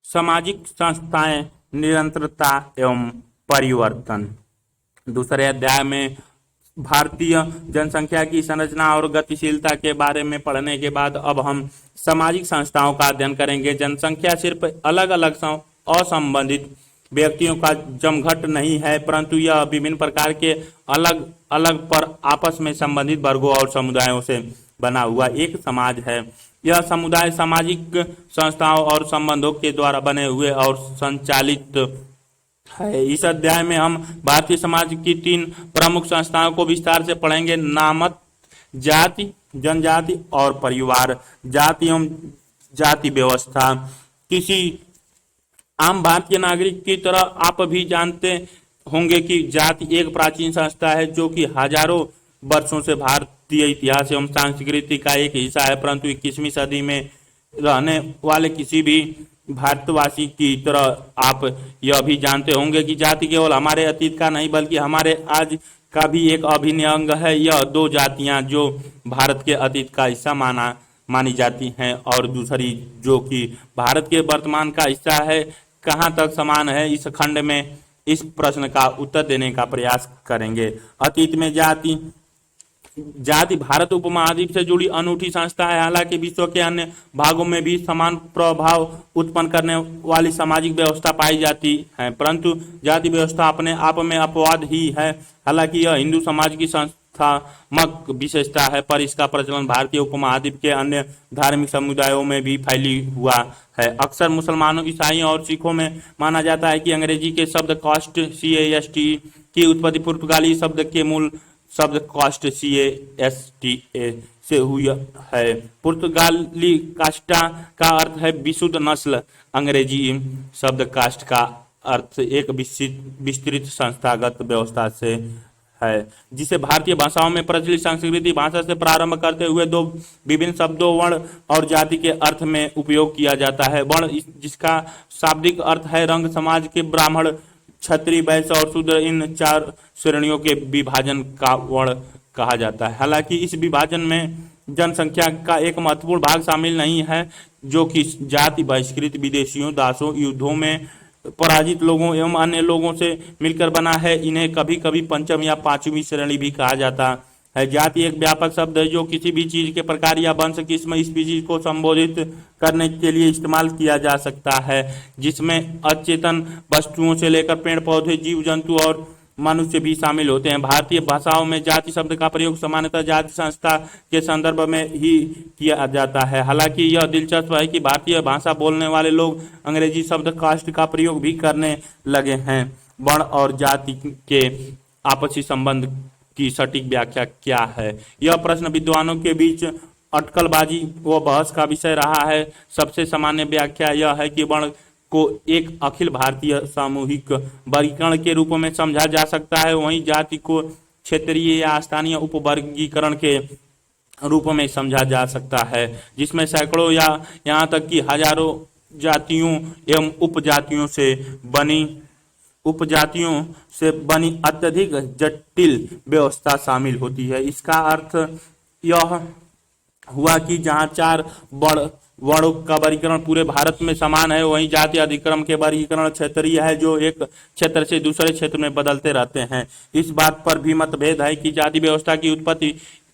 सामाजिक संस्थाएं, निरंतरता एवं परिवर्तन। दूसरे अध्याय में भारतीय जनसंख्या की संरचना और गतिशीलता के बारे में पढ़ने के बाद अब हम सामाजिक संस्थाओं का अध्ययन करेंगे। जनसंख्या सिर्फ अलग अलग असंबंधित व्यक्तियों का जमघट नहीं है, परंतु यह विभिन्न प्रकार के अलग अलग पर आपस में संबंधित वर्गों और समुदायों से बना हुआ एक समाज है। यह समुदाय सामाजिक संस्थाओं और संबंधों के द्वारा बने हुए और संचालित है। इस अध्याय में हम भारतीय समाज की 3 प्रमुख संस्थाओं को विस्तार से पढ़ेंगे। नामत, जाति, जनजाति और परिवार। जाति एवं जाति व्यवस्था। किसी आम भारतीय नागरिक की तरह आप भी जानते होंगे कि जाति एक प्राचीन संस्था है जो कि हजारों वर्षों से भारतीय इतिहास एवं संस्कृति का एक हिस्सा है, परंतु 21वीं सदी में रहने वाले किसी भी भारतवासी की तरह आप यह भी जानते होंगे कि जाति केवल हमारे अतीत का नहीं बल्कि हमारे आज का भी एक अभिन्न अंग है। यह 2 जातियां जो भारत के अतीत का हिस्सा मानी जाती हैं और दूसरी जो कि भारत के वर्तमान का हिस्सा है, कहाँ तक समान है, इस खंड में इस प्रश्न का उत्तर देने का प्रयास करेंगे। अतीत में जाति भारत उपमहाद्वीप से जुड़ी अनूठी संस्था है। हालांकि विश्व के अन्य भागों में भी समान प्रभाव उत्पन्न करने वाली सामाजिक व्यवस्था पाई जाती है, परंतु जाति व्यवस्था अपने आप में अपवाद ही है। हालांकि यह हिंदू समाज की संस्थात्मक विशेषता है, पर इसका प्रचलन भारतीय उपमहाद्वीप के अन्य धार्मिक समुदायों में भी फैली हुआ है। अक्सर मुसलमानों, ईसाइयों और सिखों में माना जाता है कि अंग्रेजी के शब्द कास्ट CAST की उत्पत्ति पुर्तगाली शब्द के मूल शब्द कास्ट CASTA से हुई है। पुर्तगाली कास्टा का अर्थ है विशुद्ध नस्ल। अंग्रेजी शब्द कास्ट का अर्थ एक विस्तृत संस्थागत व्यवस्था से है, जिसे भारतीय भाषाओं में प्रचलित संस्कृत भाषा से प्रारंभ करते हुए 2 विभिन्न शब्दों वर्ण और जाति के अर्थ में उपयोग किया जाता है। वर्ण जिसका शाब्दिक अर्थ है रंग, समाज के ब्राह्मण, क्षत्रिय, वैश्य और शूद्र, इन 4 श्रेणियों के विभाजन का वर्ण कहा जाता है। हालांकि इस विभाजन में जनसंख्या का एक महत्वपूर्ण भाग शामिल नहीं है, जो कि जाति बहिष्कृत विदेशियों, दासों, युद्धों में पराजित लोगों एवं अन्य लोगों से मिलकर बना है। इन्हें कभी कभी पंचम या 5वीं श्रेणी भी कहा जाता है। जाति एक व्यापक शब्द है जो किसी भी चीज के प्रकार या वंश, किस्म, स्पीशीज को संबोधित करने के लिए इस्तेमाल किया जा सकता है, जिसमें अचेतन वस्तुओं से लेकर पेड़ पौधे, जीव जंतु और मनुष्य भी शामिल होते हैं। भारतीय भाषाओं में जाति शब्द का प्रयोग सामान्यतः जाति संस्था के संदर्भ में ही किया जाता है। हालांकि यह दिलचस्प है कि भारतीय भाषा बोलने वाले लोग अंग्रेजी शब्द कास्ट का प्रयोग भी करने लगे हैं। वर्ण और जाति के आपसी संबंध की सटीक व्याख्या क्या है? यह प्रश्न विद्वानों के बीच अटकलबाजी व बहस का विषय रहा है। सबसे सामान्य व्याख्या यह है कि वर्ण को एक अखिल भारतीय सामूहिक वर्गीकरण के रूप में समझा जा सकता है, वहीं जाति को क्षेत्रीय या स्थानीय उपवर्गीकरण के रूप में समझा जा सकता है, जिसमें सैकड़ों या यहाँ तक कि हजारों जातियों एवं उपजातियों से बनी अत्यधिक जटिल व्यवस्था शामिल होती है। इसका अर्थ यह हुआ कि जहाँ 4 वर्णों का वर्गीकरण पूरे भारत में समान है, वहीं जाति अधिक्रम के वर्गीकरण क्षेत्रीय है, जो एक क्षेत्र से दूसरे क्षेत्र में बदलते रहते हैं। इस बात पर भी मतभेद है कि जाति व्यवस्था की उत्पत्ति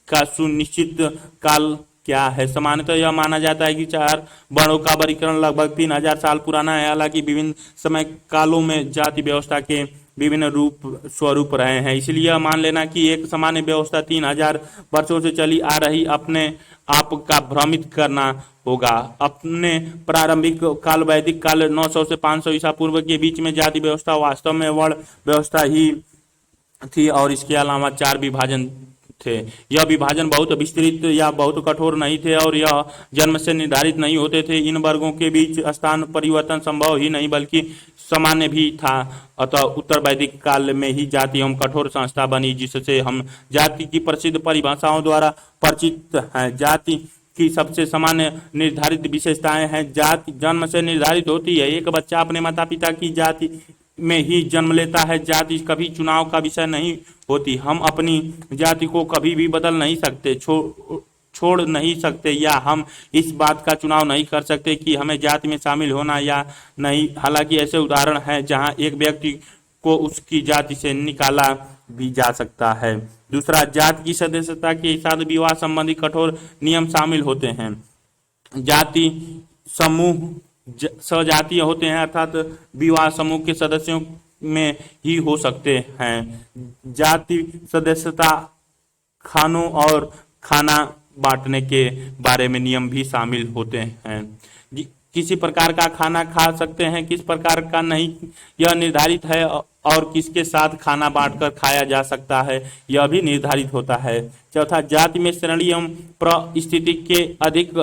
का सुनिश्चित काल क्या है। सामान्यतः यह माना जाता है कि 4 वर्णों का वर्गीकरण लगभग 3000 साल पुराना है। हालांकि विभिन्न समय कालों में जाति व्यवस्था के विभिन्न स्वरूप रहे हैं, इसलिए यह मान लेना कि एक सामान्य व्यवस्था 3000 वर्षों से चली आ रही अपने आप का भ्रमित करना होगा। अपने प्रारंभिक काल वैदिक काल 900 से 500 ईसा पूर्व के बीच में जाति व्यवस्था वास्तव में वर्ण व्यवस्था ही थी और इसके अलावा 4 विभाजन थे। यह विभाजन बहुत विस्तृत या बहुत कठोर नहीं थे और यह जन्म से निर्धारित नहीं होते थे। इन वर्गों के बीच स्थान परिवर्तन संभव ही नहीं बल्कि सामान्य भी था। अतः उत्तर वैदिक काल में ही जाति एवं कठोर संस्था बनी, जिससे हम जाति की प्रसिद्ध परिभाषाओं द्वारा परिचित हैं। जाति की सबसे सामान्य निर्धारित विशेषताएं हैं। जाति जन्म से निर्धारित होती है। एक बच्चा अपने माता पिता की जाति में ही जन्म लेता है। जाति कभी चुनाव का विषय नहीं होती। हम अपनी जाति को कभी भी बदल नहीं सकते। छोड़ नहीं सकते या हम इस बात का चुनाव नहीं कर सकते कि हमें जाति में शामिल होना या नहीं। हालांकि ऐसे उदाहरण हैं जहां एक व्यक्ति को उसकी जाति से निकाला भी जा सकता है। दूसरा, जाति की सदस्यता के साथ विवाह संबंधी कठोर नियम शामिल होते हैं। जाति समूह सजातीय होते हैं, अर्थात विवाह समूह के सदस्यों में ही हो सकते हैं। जाति सदस्यता खानों और खाना बांटने के बारे में नियम भी शामिल होते हैं। किसी प्रकार का खाना खा सकते हैं, किस प्रकार का नहीं, यह निर्धारित है, और किसके साथ खाना बांटकर खाया जा सकता है यह भी निर्धारित होता है। चौथा, जाति में श्रेणी एवं परिस्थिति के अधिक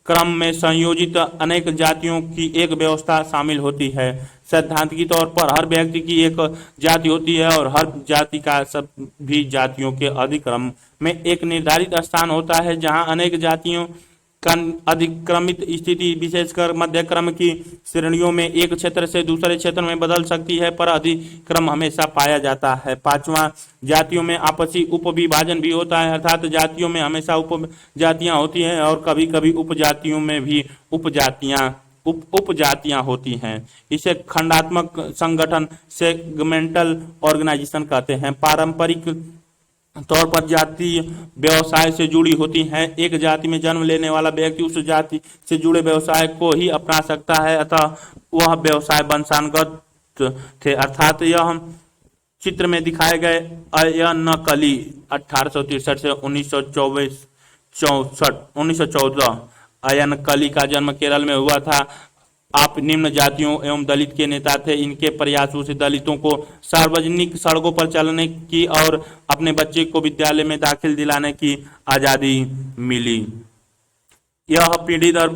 क्रम में संयोजित अनेक जातियों की एक व्यवस्था शामिल होती है। सैद्धांतिक तौर पर हर व्यक्ति की एक जाति होती है और हर जाति का सभी जातियों के अधिक्रम में एक निर्धारित स्थान होता है, जहां अनेक जातियों का अधिक्रमित स्थिति विशेषकर मध्यक्रम की श्रेणियों में एक क्षेत्र से दूसरे क्षेत्र में बदल सकती है, पर अधिक्रम हमेशा पाया जाता है। पांचवा, जातियों में आपसी उपविभाजन भी होता है, अर्थात जातियों में हमेशा उपजातियां होती हैं और कभी कभी उपजातियों में भी उपजातियां होती हैं। इसे खंडात्मक संगठन सेगमेंटल ऑर्गेनाइजेशन कहते हैं। पारंपरिक तौर पर जाति व्यवसाय से जुड़ी होती हैं। एक जाति में जन्म लेने वाला व्यक्ति उस जाति से जुड़े व्यवसाय को ही अपना सकता है, अतः वह व्यवसाय वंशानुगत थे। अर्थात यह चित्र में दिखाए गए अयनकली 1863 से 1914 अयनकली का जन्म केरल में हुआ था। आप निम्न जातियों एवं दलित के नेता थे। इनके प्रयासों से दलितों को सार्वजनिक सड़कों पर चलने की और अपने बच्चे को विद्यालय में दाखिल दिलाने की आजादी मिली। यह पीढ़ी दर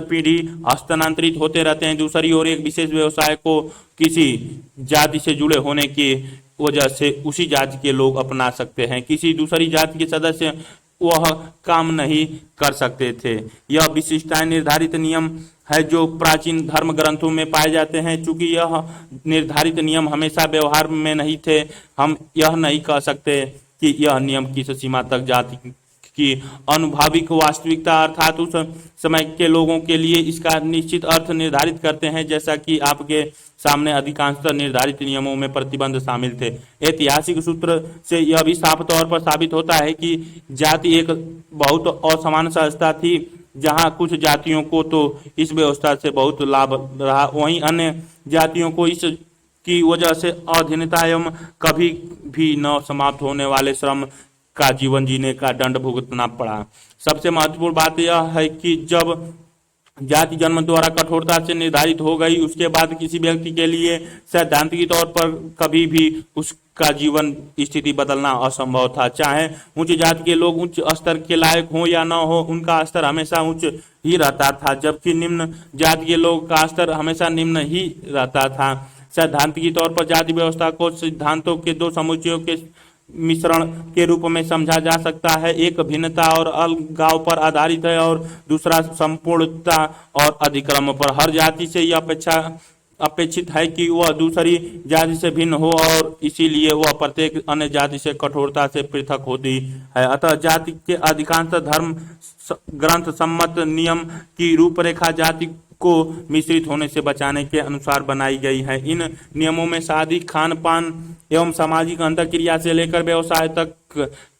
पीढ़ी हस्तांतरित होते रहते हैं। दूसरी ओर एक विशेष व्यवसाय को किसी जाति से जुड़े होने की वजह से उसी जाति के लोग अपना सकते हैं, किसी दूसरी जाति के सदस्य वह काम नहीं कर सकते थे। यह विशिष्टताएं निर्धारित नियम है जो प्राचीन धर्म ग्रंथों में पाए जाते हैं। चूंकि यह निर्धारित नियम हमेशा व्यवहार में नहीं थे, हम यह नहीं कह सकते कि यह नियम किस सीमा तक जाति की अनुभाविक वास्तविकता अर्थात उस समय के लोगों के लिए इसका निश्चित अर्थ निर्धारित करते हैं, जैसा कि आपके सामने अधिकांशतः निर्धारित नियमों में प्रतिबंध शामिल थे। ऐतिहासिक सूत्र से यह भी साफ तौर पर साबित होता है कि जाति एक बहुत असमान संस्था थी, जहां कुछ जातियों को तो इस व्यवस्था से बहुत लाभ रहा, वहीं अन्य जातियों को इस की वजह से अधीनता एवं कभी भी न समाप्त होने वाले श्रम का जीवन जीने का दंड भुगतना पड़ा। सबसे महत्वपूर्ण बात यह है कि जब जाति जन्म द्वारा कठोरता से निर्धारित हो गई, उसके बाद किसी व्यक्ति के लिए सैद्धांतिक तौर पर कभी भी उसका जीवन स्थिति बदलना असंभव था। चाहे उच्च जाति के लोग उच्च स्तर के लायक हो या न हो, उनका स्तर हमेशा उच्च ही रहता था, जबकि निम्न जाति के लोग का स्तर हमेशा निम्न ही रहता था। सैद्धांतिक तौर पर जाति व्यवस्था को सिद्धांतों के दो समुच्चयों के मिश्रण के रूप में समझा जा सकता है। एक भिन्नता और अलगाव पर आधारित है और दूसरा संपूर्णता और अधिक्रम पर। हर जाति से यह अपेक्षित है कि वह दूसरी जाति से भिन्न हो और इसीलिए वह प्रत्येक अन्य जाति से कठोरता से पृथक होती है। अतः जाति के अधिकांश धर्म ग्रंथ सम्मत नियम की रूपरेखा जाति को मिश्रित होने से बचाने के अनुसार बनाई गई है। इन नियमों में शादी, खान पान एवं सामाजिक अंतरक्रिया से लेकर व्यवसाय तक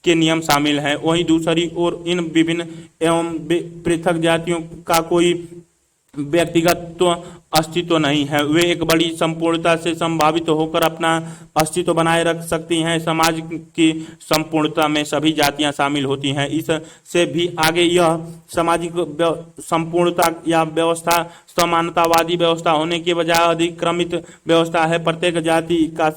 के नियम शामिल हैं। वहीं दूसरी ओर इन विभिन्न एवं पृथक जातियों का कोई व्यक्तिगत अस्तित्व नहीं है, वे एक बड़ी संपूर्णता से संभावित होकर अपना अस्तित्व बनाए रख सकती हैं। समाज की संपूर्णता में सभी जातियां शामिल होती हैं। इससे भी आगे यह सामाजिक संपूर्णता या व्यवस्था समानतावादी व्यवस्था होने के बजाय अधिक्रमित व्यवस्था है। प्रत्येक जाति का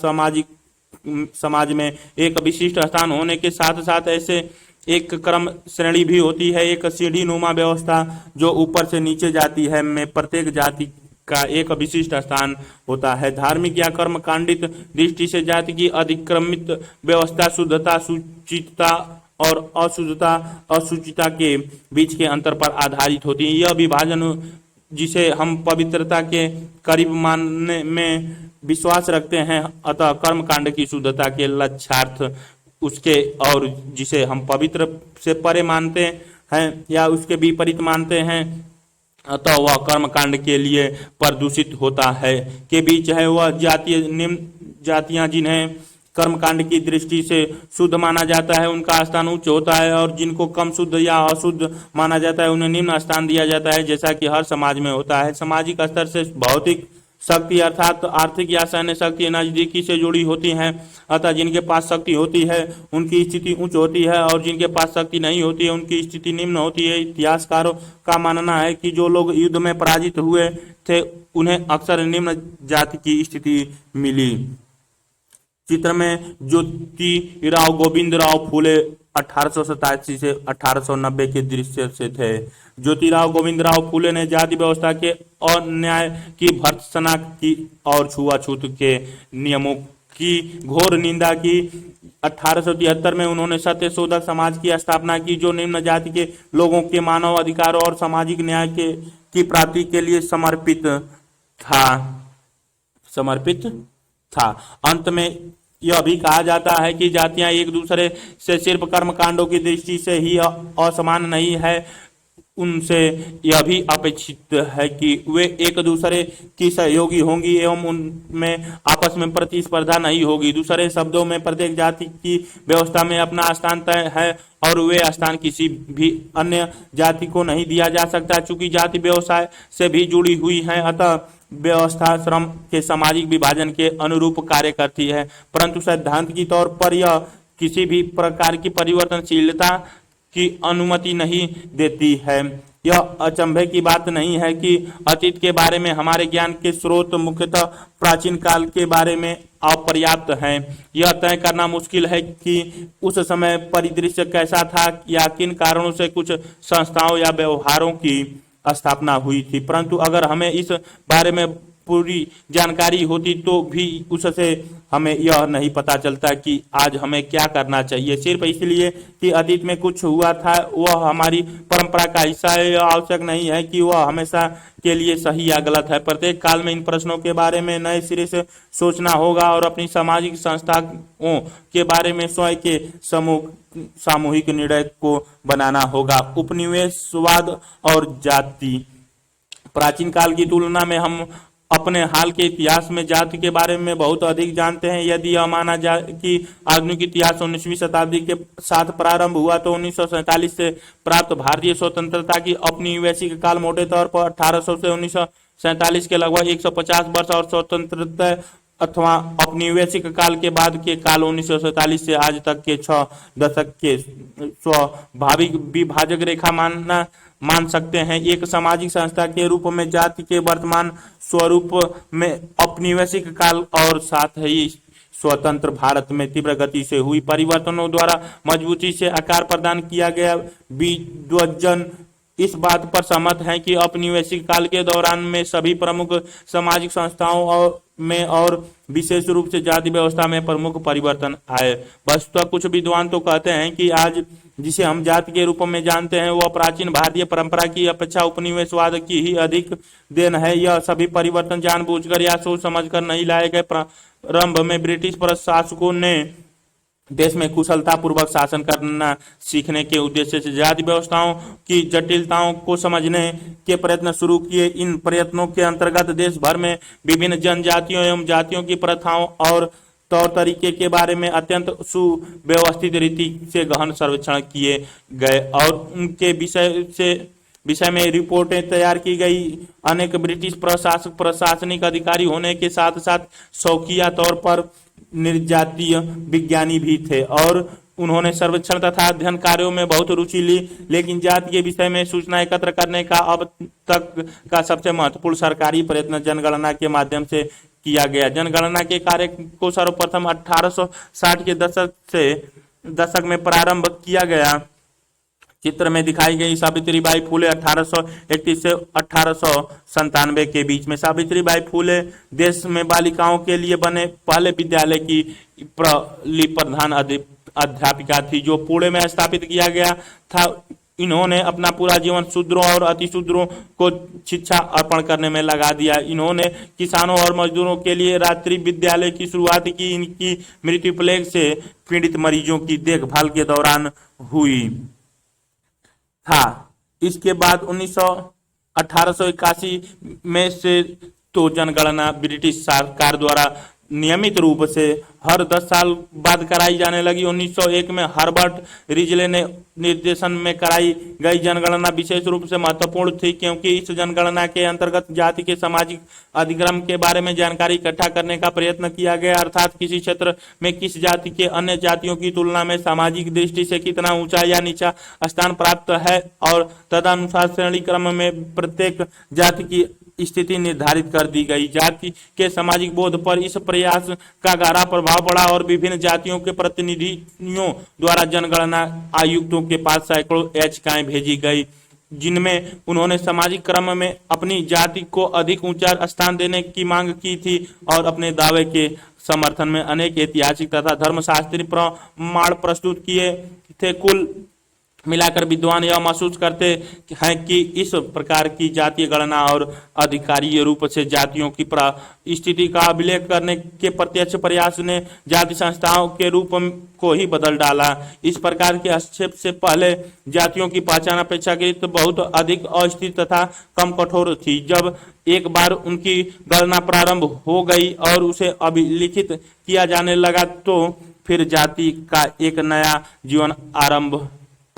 समाज में एक विशिष्ट स्थान होने के साथ साथ ऐसे एक क्रम श्रेणी भी होती है, एक सीढ़ी नुमा व्यवस्था जो ऊपर से नीचे जाती है, में प्रत्येक जाति का एक विशिष्ट स्थान होता है। धार्मिक या कर्मकांडित दृष्टि से जाति की अधिक्रमित व्यवस्था शुद्धता, सुचिता और अशुचिता के बीच के अंतर पर आधारित होती है। यह विभाजन जिसे हम पवित्रता के करीब मानने में विश्वास रखते हैं, अतः कर्मकांड की शुद्धता के लक्ष्यार्थ उसके और जिसे हम पवित्र से परे मानते हैं या उसके विपरीत मानते हैं, अतः वह कर्मकांड के लिए प्रदूषित होता है। के बीच है वह जातीय निम्न जातियां जिन्हें कर्मकांड की दृष्टि से शुद्ध माना जाता है उनका स्थान उच्च होता है, और जिनको कम शुद्ध या अशुद्ध माना जाता है उन्हें निम्न स्थान दिया जाता है, जैसा कि हर समाज में होता है। सामाजिक स्तर से भौतिक शक्ति अर्थात आर्थिक या सैन्य शक्ति नजदीकी से जुड़ी होती हैं, अतः जिनके पास शक्ति होती है उनकी स्थिति उच्च होती है और जिनके पास शक्ति नहीं होती है उनकी स्थिति निम्न होती है। इतिहासकारों का मानना है कि जो लोग युद्ध में पराजित हुए थे उन्हें अक्सर निम्न जाति की स्थिति मिली। चित्र में ज्योतिराव गोविंदराव फूले 1887 से 1890 के दृश्य से थे। ज्योतिराव गोविंदराव फूले ने जाति व्यवस्था के अन्याय की भर्त्सना की और छुआछूत के नियमों की घोर निंदा की। 1873 में उन्होंने सत्य शोधक समाज की स्थापना की जो निम्न जाति के लोगों के मानव अधिकार और सामाजिक न्याय की प्राप्ति के लिए समर्पित था। अंत में यह भी कहा जाता है कि जातियां एक दूसरे से सिर्फ कर्म कांडों की दृष्टि से ही असमान नहीं है, उनसे यह भी अपेक्षित है कि वे एक दूसरे की सहयोगी होंगी एवं उनमें आपस में प्रतिस्पर्धा नहीं होगी। दूसरे शब्दों में प्रत्येक जाति की व्यवस्था में अपना स्थान तय है और वे स्थान किसी भी अन्य जाति को नहीं दिया जा सकता। चूंकि जाति व्यवसाय से भी जुड़ी हुई है, अतः व्यवस्था श्रम के सामाजिक विभाजन के अनुरूप कार्य करती है, परंतु सिद्धांत की तौर पर यह किसी भी प्रकार की परिवर्तनशीलता की अनुमति नहीं देती है। यह अचंभे की बात नहीं है कि अतीत के बारे में हमारे ज्ञान के स्रोत मुख्यतः प्राचीन काल के बारे में अपर्याप्त हैं। यह तय करना मुश्किल है कि उस समय परिदृश्य कैसा था या किन कारणों से कुछ संस्थाओं या व्यवहारों की स्थापना हुई थी, परंतु अगर हमें इस बारे में पूरी जानकारी होती तो भी उससे हमें यह नहीं पता चलता कि आज हमें क्या करना चाहिए। सिर्फ इसलिए कि अतीत में कुछ हुआ था वह हमारी परंपरा का हिस्सा है, यह आवश्यक नहीं है कि वह हमेशा के लिए सही या गलत है। प्रत्येक काल में इन प्रश्नों के बारे में नए सिरे से सोचना होगा और अपनी सामाजिक संस्थाओं के बारे में स्वयं के सामूहिक निर्णय को बनाना होगा। उपनिवेशवाद और जाति। प्राचीन काल की तुलना में हम अपने हाल के इतिहास में जाति के बारे में बहुत अधिक जानते हैं। यदि यह माना जाए कि आधुनिक इतिहास 19वीं शताब्दी के साथ प्रारंभ हुआ तो 1947 से प्राप्त भारतीय स्वतंत्रता की औपनिवेशिक काल मोटे तौर पर 1800 से 1947 के लगभग 150 वर्ष और स्वतंत्रता अथवा औपनिवेशिक काल के बाद के काल 1947 से आज तक के 6 दशक के स्वाभाविक विभाजक रेखा मान सकते हैं। एक सामाजिक संस्था के रूप में जाति के वर्तमान स्वरूप में औपनिवेशिक काल और साथ ही स्वतंत्र भारत में तीव्र गति से हुई परिवर्तनों द्वारा मजबूती से आकार प्रदान किया गया। विद्वज्जन इस बात पर सहमत हैं कि औपनिवेशिक काल के दौरान में सभी प्रमुख सामाजिक संस्थाओं में और विशेष रूप से जाति व्यवस्था में प्रमुख परिवर्तन आए। वस्तुतः कुछ विद्वान तो कहते हैं कि आज जिसे हम जाति के रूप में जानते हैं वह प्राचीन भारतीय परंपरा की अपेक्षा उपनिवेशवाद की ही अधिक देन है। यह सभी परिवर्तन जानबूझकर या सोच समझकर नहीं लाए गए। प्रारंभ में ब्रिटिश प्रशासकों ने देश में कुशलता पूर्वक शासन करना सीखने के उद्देश्य से जाति व्यवस्थाओं की जटिलताओं को समझने के प्रयत्न शुरू किए। इन प्रयत्नों के अंतर्गत देश भर में विभिन्न जनजातियों एवं जातियों की प्रथाओं और तौर तरीके के बारे में अत्यंत सुव्यवस्थित रीति से गहन सर्वेक्षण किए गए और उनके विषय में रिपोर्टें तैयार की गई। अनेक ब्रिटिश प्रशासक प्रशासनिक अधिकारी होने के साथ साथ शौकिया तौर पर निर्जातीय विज्ञानी भी थे और उन्होंने सर्वेक्षण तथा अध्ययन कार्यों में बहुत रुचि ली। लेकिन जाति के विषय में सूचना एकत्र करने का अब तक का सबसे महत्वपूर्ण सरकारी प्रयत्न जनगणना के माध्यम से किया गया। जनगणना के कार्य को सर्वप्रथम 1860 के दशक में प्रारंभ किया गया। चित्र में दिखाई गई सावित्रीबाई फूले 1831 से 1897 के बीच में। सावित्रीबाई फूले देश में बालिकाओं के लिए बने पहले विद्यालय की प्रधान अध्यापिका थी जो पुणे में स्थापित किया गया था। इन्होंने अपना पूरा जीवन शूद्रों और अतिशूद्रों को शिक्षा अर्पण करने में लगा दिया। इन्होंने किसानों और मजदूरों के लिए रात्रि विद्यालय की शुरुआत की। इनकी मृत्यु प्लेग से पीड़ित मरीजों की देखभाल के दौरान हुई था। इसके बाद 1881 में से तो जनगणना ब्रिटिश सरकार द्वारा नियमित रूप से हर 10 साल बाद कराई जाने लगी। 1901 में हर्बर्ट रिजले ने निर्देशन में कराई गई जनगणना विशेष रूप से महत्वपूर्ण थी, क्योंकि इस जनगणना के अंतर्गत जाति के सामाजिक अधिक्रम के बारे में जानकारी इकट्ठा करने का प्रयत्न किया गया, अर्थात किसी क्षेत्र में किस जाति के अन्य जातियों की तुलना में सामाजिक दृष्टि से कितना ऊंचा या नीचा स्थान प्राप्त है, और तदनुसार श्रेणी क्रम में प्रत्येक जाति की स्थिति निर्धारित कर दी गई। जाति के सामाजिक बोध पर इस प्रयास का गहरा प्रभाव पड़ा और विभिन्न जातियों के प्रतिनिधियों द्वारा जनगणना आयुक्तों के पास सैकड़ों याचिकाएं भेजी गई, जिनमें उन्होंने सामाजिक क्रम में अपनी जाति को अधिक ऊंचा स्थान देने की मांग की थी और अपने दावे के समर्थन में अनेक ऐतिहासिक तथा धर्मशास्त्रीय प्रमाण प्रस्तुत किए थे। कुल मिलाकर विद्वान यह महसूस करते हैं कि इस प्रकार की जातीय गणना और अधिकारीय रूप से जातियों की स्थिति का अभिलेख करने के प्रत्यक्ष प्रयास ने जाति संस्थाओं के रूप को ही बदल डाला। इस प्रकार के हस्तक्षेप से पहले जातियों की पहचान अपेक्षाकृत बहुत अधिक अस्थिर तथा कम कठोर थी। जब एक बार उनकी गणना प्रारंभ हो गई और उसे अभिलिखित किया जाने लगा, तो फिर जाति का एक नया जीवन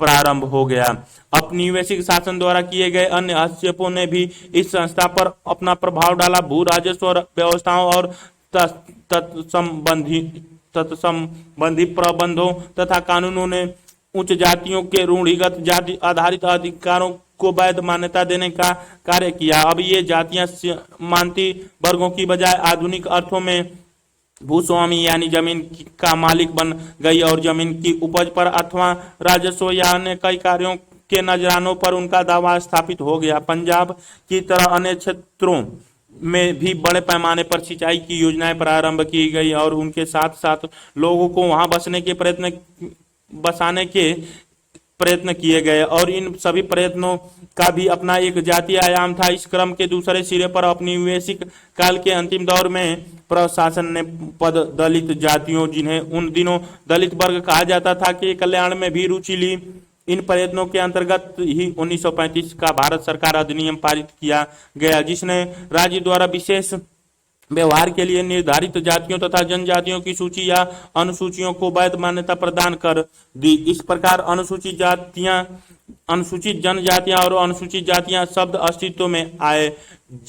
प्रारंभ हो गया। औपनिवेशिक शासन द्वारा किए गए अन्य हस्तक्षेपों ने भी इस संस्था पर अपना प्रभाव डाला। भू राजस्व व्यवस्थाओं और तत्संबंधी प्रबंधों तथा कानूनों ने उच्च जातियों के रूढ़िगत जाति आधारित अधिकारों को वैध मान्यता देने का कार्य किया। अब ये जातियां मानती वर्गों की बजाय आधुनिक अर्थों में भूस्वामी यानी जमीन का मालिक बन गई और जमीन की उपज पर अथवा राजस्व या अन्य कई कार्यों के नजरानों पर उनका दावा स्थापित हो गया। पंजाब की तरह अन्य क्षेत्रों में भी बड़े पैमाने पर सिंचाई की योजनाएं प्रारंभ की गई और उनके साथ साथ लोगों को वहां बसाने के प्रयत्न किए गए और इन सभी प्रयत्नों का भी अपना एक जातीय आयाम था। इस क्रम के दूसरे सिरे पर औपनिवेशिक काल के अंतिम दौर में प्रशासन ने पद दलित जातियों, जिन्हें उन दिनों दलित वर्ग कहा जाता था, के कल्याण में भी रुचि ली। इन प्रयत्नों के अंतर्गत ही 1935 का भारत सरकार अधिनियम पारित किया गया, जिसने राज्य द्वारा विशेष व्यवहार के लिए निर्धारित जातियों तथा जनजातियों की सूची या अनुसूचियों को वैध मान्यता प्रदान कर दी। इस प्रकार अनुसूचित जनजातियां और अनुसूचित जातियां शब्द अस्तित्व में आए।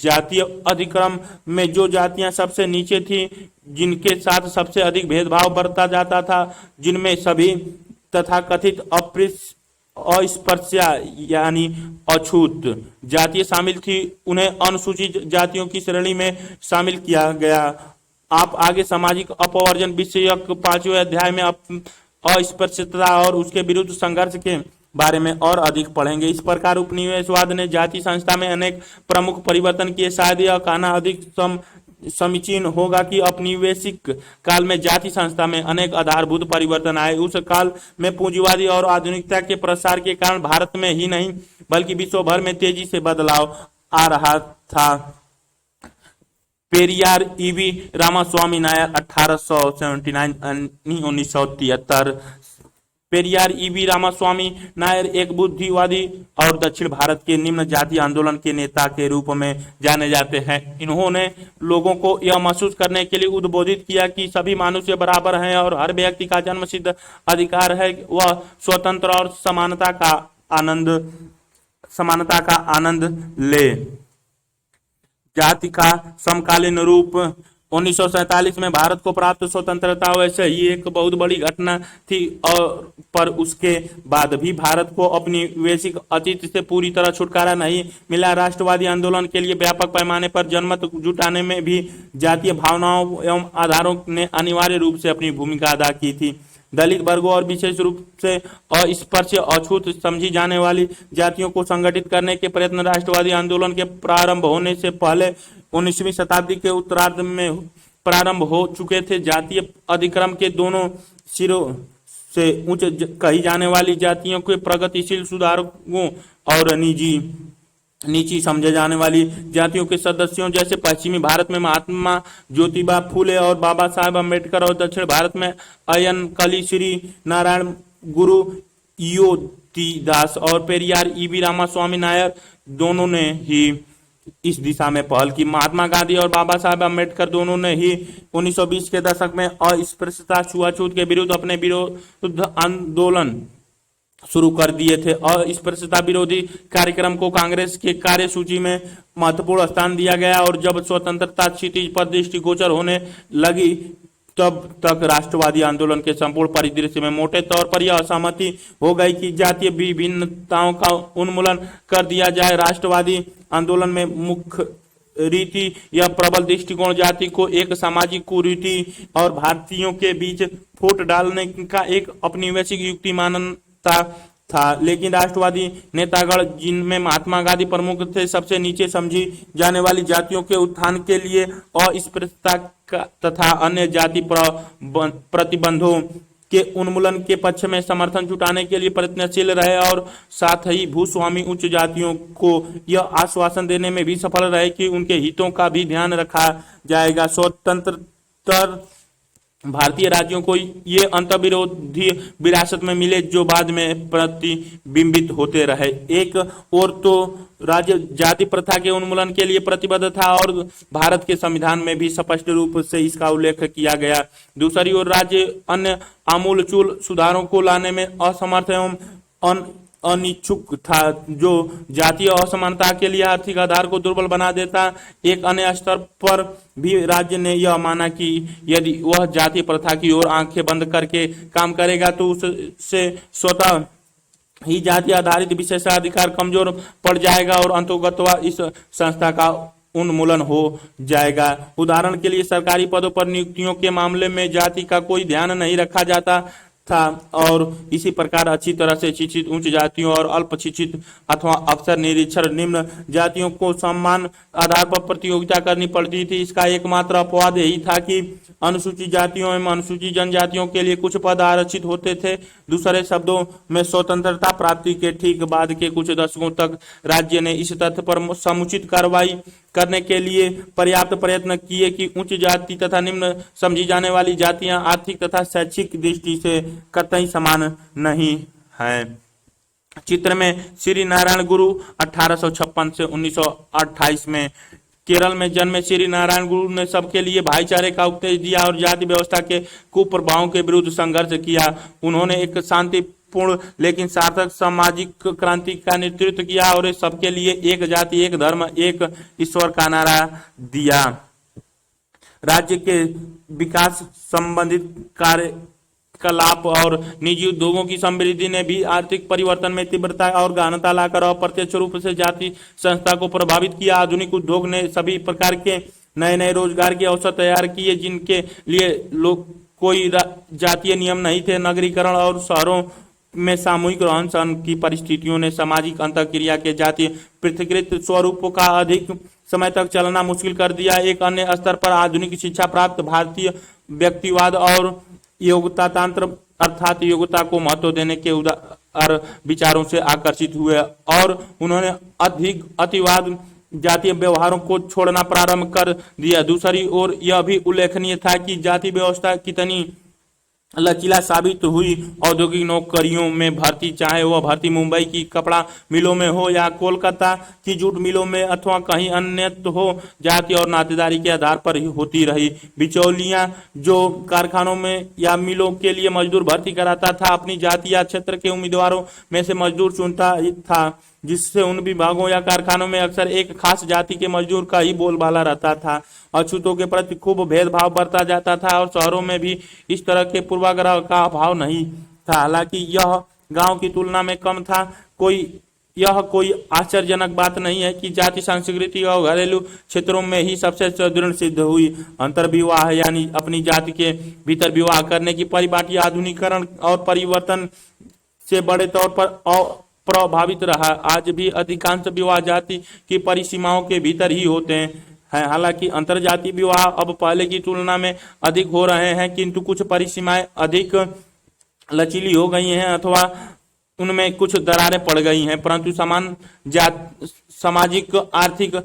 जातीय अधिक्रम में जो जातियां सबसे नीचे थी, जिनके साथ सबसे अधिक भेदभाव बरता जाता था, जिनमें सभी तथाकथित अस्पृश्य यानी अछूत जातियां शामिल थी, उन्हें अनुसूचित जातियों की श्रेणी में शामिल किया गया। आप आगे सामाजिक अपवर्जन विषयक 5वें अध्याय में अस्पृश्यता और उसके विरुद्ध संघर्ष के बारे में और अधिक पढ़ेंगे। इस प्रकार उपनिवेशवाद ने जाति संस्था में अनेक प्रमुख परिवर्तन किए। शायद यह कहना अधिक समीचीन होगा कि औपनिवेशिक काल में जाति संस्था में अनेक आधारभूत परिवर्तन आए। उस काल में पूंजीवादी और आधुनिकता के प्रसार के कारण भारत में ही नहीं बल्कि विश्व भर में तेजी से बदलाव आ रहा था। पेरियार ईवी रामास्वामी नायर 1879-1973। पेरियार ईवी रामास्वामी नायर एक बुद्धिवादी और दक्षिण भारत के निम्न जाति आंदोलन के नेता के रूप में जाने जाते हैं। इन्होंने लोगों को यह महसूस करने के लिए उद्बोधित किया कि सभी मनुष्य बराबर हैं और हर व्यक्ति का जन्मसिद्ध अधिकार है वह स्वतंत्र और समानता का आनंद ले। जाति का समकालीन रूप 1947 में भारत को प्राप्त स्वतंत्रता वैसे ही एक बहुत बड़ी घटना थी, और पर उसके बाद भी भारत को औपनिवेशिक अतीत से पूरी तरह छुटकारा नहीं मिला। राष्ट्रवादी आंदोलन के लिए व्यापक पैमाने पर जनमत जुटाने में भी जातीय भावनाओं एवं आधारों ने अनिवार्य रूप से अपनी भूमिका अदा की थी। दलित वर्गों और विशेष रूप से अस्पृश्य अछूत समझी जाने वाली जातियों को संगठित करने के प्रयत्न राष्ट्रवादी आंदोलन के प्रारंभ होने से पहले 19वीं शताब्दी के उत्तरार्ध में प्रारंभ हो चुके थे। जातीय अधिक्रम के दोनों सिरों से उच्च कही जाने वाली जातियों के प्रगतिशील सुधारकों और निजी नीची समझे जाने वाली जातियों के सदस्यों जैसे पश्चिमी भारत में महात्मा ज्योतिबा फूले और बाबा साहेब अम्बेडकर और दक्षिण भारत में अयन कली श्री नारायण गुरु दास और पेरियार ईवी रामास्वामी नायर दोनों ने ही इस दिशा में पहल की। महात्मा गांधी और बाबा साहेब अम्बेडकर दोनों ने ही 1920 के दशक में अस्पृश्यता छुआछूत के विरुद्ध अपने विरोध आंदोलन शुरू कर दिए थे और अस्पृश्यता विरोधी कार्यक्रम को कांग्रेस के कार्यसूची में महत्वपूर्ण स्थान दिया गया और जब स्वतंत्रता क्षितिज पर दृष्टिगोचर होने लगी तब तक राष्ट्रवादी आंदोलन के संपूर्ण परिदृश्य में मोटे तौर पर यह असहमति हो गई कि जातीय विभिन्नताओं का उन्मूलन कर दिया जाए। राष्ट्रवादी आंदोलन में मुख्य रीति यह प्रबल दृष्टिकोण जाति को एक सामाजिक कुरीति और भारतीयों के बीच फूट डालने का एक औपनिवेशिक युक्ति मानता था, लेकिन राष्ट्रवादी नेतागण जिनमें महात्मा गांधी प्रमुख थे सबसे नीचे समझी जाने वाली जातियों के उत्थान के लिए अस्पृश्यता तथा अन्य जाति प्रतिबंधों के उन्मूलन के पक्ष में समर्थन जुटाने के लिए प्रयत्नशील रहे और साथ ही भूस्वामी उच्च जातियों को यह आश्वासन देने में भी सफल रहे कि उनके हितों का भी ध्यान रखा जाएगा। स्वतंत्र भारतीय राज्यों को ये अंतर्विरोधी विरासत में मिले जो बाद में प्रतिबिंबित होते रहे। एक और तो राज्य जाति प्रथा के उन्मूलन के लिए प्रतिबद्ध था और भारत के संविधान में भी स्पष्ट रूप से इसका उल्लेख किया गया। दूसरी ओर राज्य अन्य आमूलचूल सुधारों को लाने में असमर्थ एवं अनिच्छुक था जो जातीय असमानता के लिए आर्थिक आधार को दुर्बल बना देता। एक अन्य स्तर पर भी राज्य ने यह माना कि यदि वह जातीय प्रथा की ओर आंखें बंद करके काम करेगा तो उससे स्वतः ही जाति आधारित विशेषाधिकार कमजोर पड़ जाएगा और अंतोगत्वा इस संस्था का उन्मूलन हो जाएगा। उदाहरण के लिए सरकारी पदों पर नियुक्तियों के मामले में जाति का कोई ध्यान नहीं रखा जाता था और इसी प्रकार अच्छी तरह से शिक्षित उच्च जातियों और अल्प शिक्षित अथवा अक्सर निरक्षर निम्न जातियों को समान आधार पर प्रतियोगिता करनी पड़ती थी। इसका एकमात्र अपवाद यही था कि अनुसूचित जातियों एवं अनुसूचित जनजातियों के लिए कुछ पद आरक्षित होते थे। दूसरे शब्दों में स्वतंत्रता प्राप्ति के ठीक बाद के कुछ दशकों तक राज्य ने इस तथ्य पर समुचित कार्रवाई करने के लिए पर्याप्त प्रयत्न किए कि उच्च जाति तथा निम्न समझी जाने वाली जातियां आर्थिक तथा शैक्षिक दृष्टि से कतई समान नहीं हैं। चित्र में श्री नारायण गुरु 1856 से 1928 में केरल में जन्मे श्री नारायण गुरु ने सबके लिए भाईचारे का उपदेश दिया और जाति व्यवस्था के कुप्रभावों के विरुद्ध संघर्ष किया। उन्होंने एक शांतिपूर्ण लेकिन सार्थक सामाजिक क्रांति का नेतृत्व किया और सबके लिए एक जाति एक धर्म एक ईश्वर का नारा दिया। राज्य के विकास संबंधित कार्यकलाप और निजी उद्योगों की समृद्धि ने भी आर्थिक परिवर्तन में तीव्रता और गहनता लाकर अप्रत्यक्ष रूप से जाति संस्था को प्रभावित किया। आधुनिक उद्योग ने सभी प्रकार के नए नए रोजगार के अवसर तैयार किए जिनके लिए लोग कोई जातीय नियम नहीं थे। नगरीकरण और शहरों में सामूहिक रहन सहन की परिस्थितियों ने सामाजिक अंतःक्रिया के जातीय पृथकीकृत स्वरूपों का अधिक समय तक चलना मुश्किल कर दिया। एक अन्य स्तर पर आधुनिक शिक्षा प्राप्त भारतीय व्यक्तिवाद और योग्यता तंत्र अर्थात योग्यता को महत्व देने के उदार विचारों से आकर्षित हुए और उन्होंने अधिक अतिवाद जातीय व्यवहारों को छोड़ना प्रारंभ कर दिया। दूसरी ओर यह भी उल्लेखनीय था कि जाति व्यवस्था कितनी लचीला साबित हुई। औद्योगिक नौकरियों में भर्ती चाहे वह भर्ती मुंबई की कपड़ा मिलों में हो या कोलकाता की जूट मिलों में अथवा कहीं अन्य हो, जाति और नातेदारी के आधार पर ही होती रही। बिचौलियां जो कारखानों में या मिलों के लिए मजदूर भर्ती कराता था अपनी जाति या क्षेत्र के उम्मीदवारों में से मजदूर चुनता था, जिससे उन विभागों या कारखानों में अक्सर एक खास जाति के मजदूर का ही बोलबाला रहता था। अछूतों के प्रति खूब भेदभाव बरता जाता था और शहरों में भी इस तरह के पूर्वाग्रह का अभाव नहीं था। हालांकि यह गांव की तुलना में कम था। यह कोई आश्चर्यजनक बात नहीं है कि जाति संस्कृति और घरेलू क्षेत्रों में ही सबसे सुदृढ़ सिद्ध हुई। अंतर्विवाह यानी अपनी जाति के भीतर विवाह करने की परिपाटी आधुनिकीकरण और परिवर्तन से बड़े तौर पर प्रभावित रहा। आज भी अधिकांश विवाह जाति की परिसीमाओं के भीतर ही होते हैं। हालांकि अंतरजातीय विवाह अब पहले की तुलना में अधिक हो रहे हैं, किंतु कुछ परिसीमाएं अधिक लचीली हो गई हैं अथवा उनमें कुछ दरारें पड़ गई हैं, परंतु समान सामाजिक आर्थिक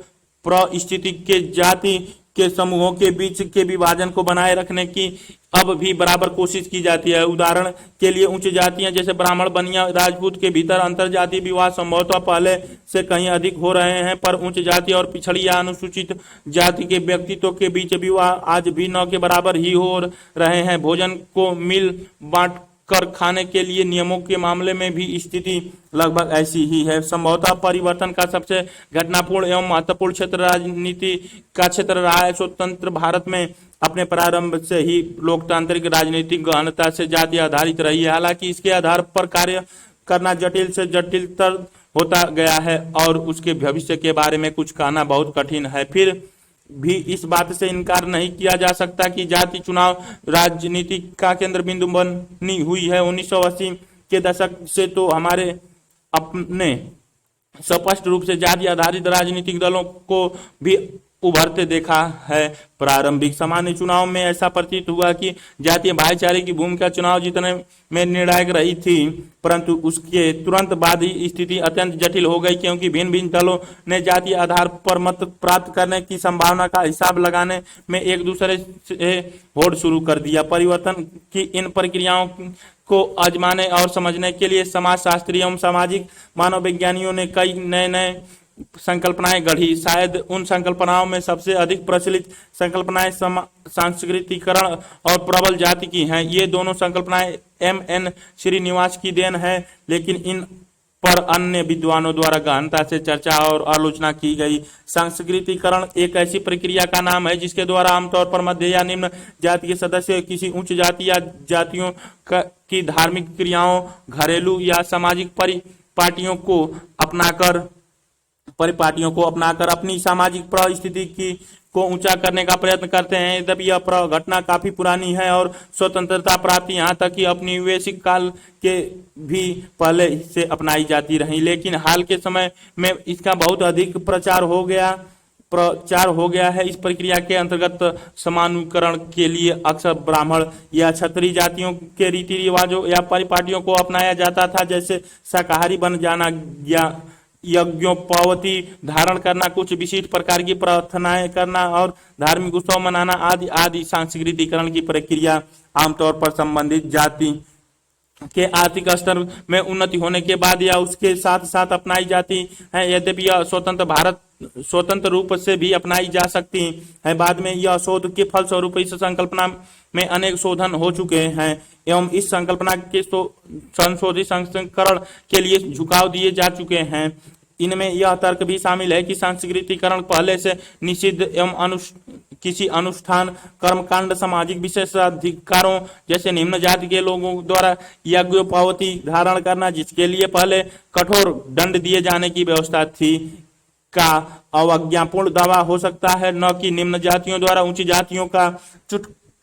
परिस्थिति के जाति के समूहों के बीच के विभाजन को बनाए रखने की अब भी बराबर कोशिश की जाती है। उदाहरण के लिए उच्च जातियां जैसे ब्राह्मण, बनिया, राजपूत के भीतर अंतर जातीय विवाह संभवतः पहले से कहीं अधिक हो रहे हैं, पर उच्च जाति और पिछड़ी या अनुसूचित जाति के व्यक्तित्व के बीच विवाह आज भी न के बराबर ही हो रहे हैं। भोजन को मिल बांट कर खाने के लिए नियमों के मामले में भी स्थिति लगभग ऐसी ही है। संभवतः परिवर्तन का सबसे घटनापूर्ण एवं महत्वपूर्ण क्षेत्र राजनीति का क्षेत्र रहा है। स्वतंत्र भारत में अपने प्रारंभ से ही लोकतांत्रिक राजनीतिक गहनता से जाति आधारित रही है। हालांकि इसके आधार पर कार्य करना जटिल से जटिलतर होता गया है और उसके भविष्य के बारे में कुछ कहना बहुत कठिन है। फिर भी इस बात से इनकार नहीं किया जा सकता कि जाति चुनाव राजनीति का केंद्र बिंदु बनी हुई है। 1980 के दशक से तो हमारे अपने स्पष्ट रूप से जाति आधारित राजनीतिक दलों को भी उभरते देखा है। प्रारंभिक सामान्य चुनाव में ऐसा प्रतीत हुआ कि जातीय भाईचारे की भूमिका चुनाव जीतने में निर्णायक रही थी, परंतु उसके तुरंत बाद ही स्थिति अत्यंत जटिल हो गई, क्योंकि भिन्न भिन्न दलों ने जातीय आधार पर मत प्राप्त करने की संभावना का हिसाब लगाने में एक दूसरे से होड़ शुरू कर दिया। परिवर्तन की इन प्रक्रियाओं को आजमाने और समझने के लिए समाजशास्त्री एवं सामाजिक मानवविज्ञानियों ने कई नए संकल्पनाएं गढ़ी। शायद उन संकल्पनाओं में सबसे अधिक प्रचलित संकल्पनाएं सांस्कृतिकरण और प्रबल जाति की हैं। ये दोनों संकल्पनाएं M.N. श्रीनिवास की देन है, लेकिन इन पर अन्य विद्वानों द्वारा गहनता से चर्चा और आलोचना की गई। सांस्कृतिकरण एक ऐसी प्रक्रिया का नाम है जिसके द्वारा आमतौर पर मध्य या निम्न जाति के सदस्य किसी उच्च जाति या जातियों की धार्मिक क्रियाओं, घरेलू या सामाजिक परिपाटियों को अपनाकर अपनी सामाजिक परिस्थिति को ऊंचा करने का प्रयत्न करते हैं। यद्यपि यह घटना काफी पुरानी है और स्वतंत्रता प्राप्ति यहाँ तक कि औपनिवेशिक काल के भी पहले से अपनाई जाती रही, लेकिन हाल के समय में इसका बहुत अधिक प्रचार हो गया है। इस प्रक्रिया के अंतर्गत समानुकरण के लिए अक्सर ब्राह्मण या क्षत्रिय जातियों के रीति रिवाजों या परिपाटियों को अपनाया जाता था, जैसे शाकाहारी बन जाना या यज्ञोपवीति धारण करना, कुछ विशिष्ट प्रकार की प्रार्थनाएं करना और धार्मिक उत्सव मनाना आदि आदि। सांस्कृतिकरण की प्रक्रिया आमतौर पर संबंधित जाति के आर्थिक स्तर में उन्नति होने के बाद या उसके साथ साथ अपनाई जाती है। यद्यपि यह स्वतंत्र रूप से भी अपनाई जा सकती है। बाद में यह शोध के फलस्वरूप इस संकल्पना में अनेक शोधन हो चुके हैं एवं इस संकल्पना के संशोधित संस्करण के लिए झुकाव दिए जा चुके हैं। इनमें यह तर्क भी शामिल है कि सांस्कृतिकरण पहले से निषिद्ध एवं किसी अनुष्ठान, कर्मकांड, सामाजिक विशेषाधिकारों जैसे निम्न जाति के लोगों द्वारा यज्ञोपवीति धारण करना, जिसके लिए पहले कठोर दंड दिए जाने की व्यवस्था थी, का अवज्ञापूर्ण दावा हो सकता है, न कि निम्न जातियों द्वारा उच्च जातियों का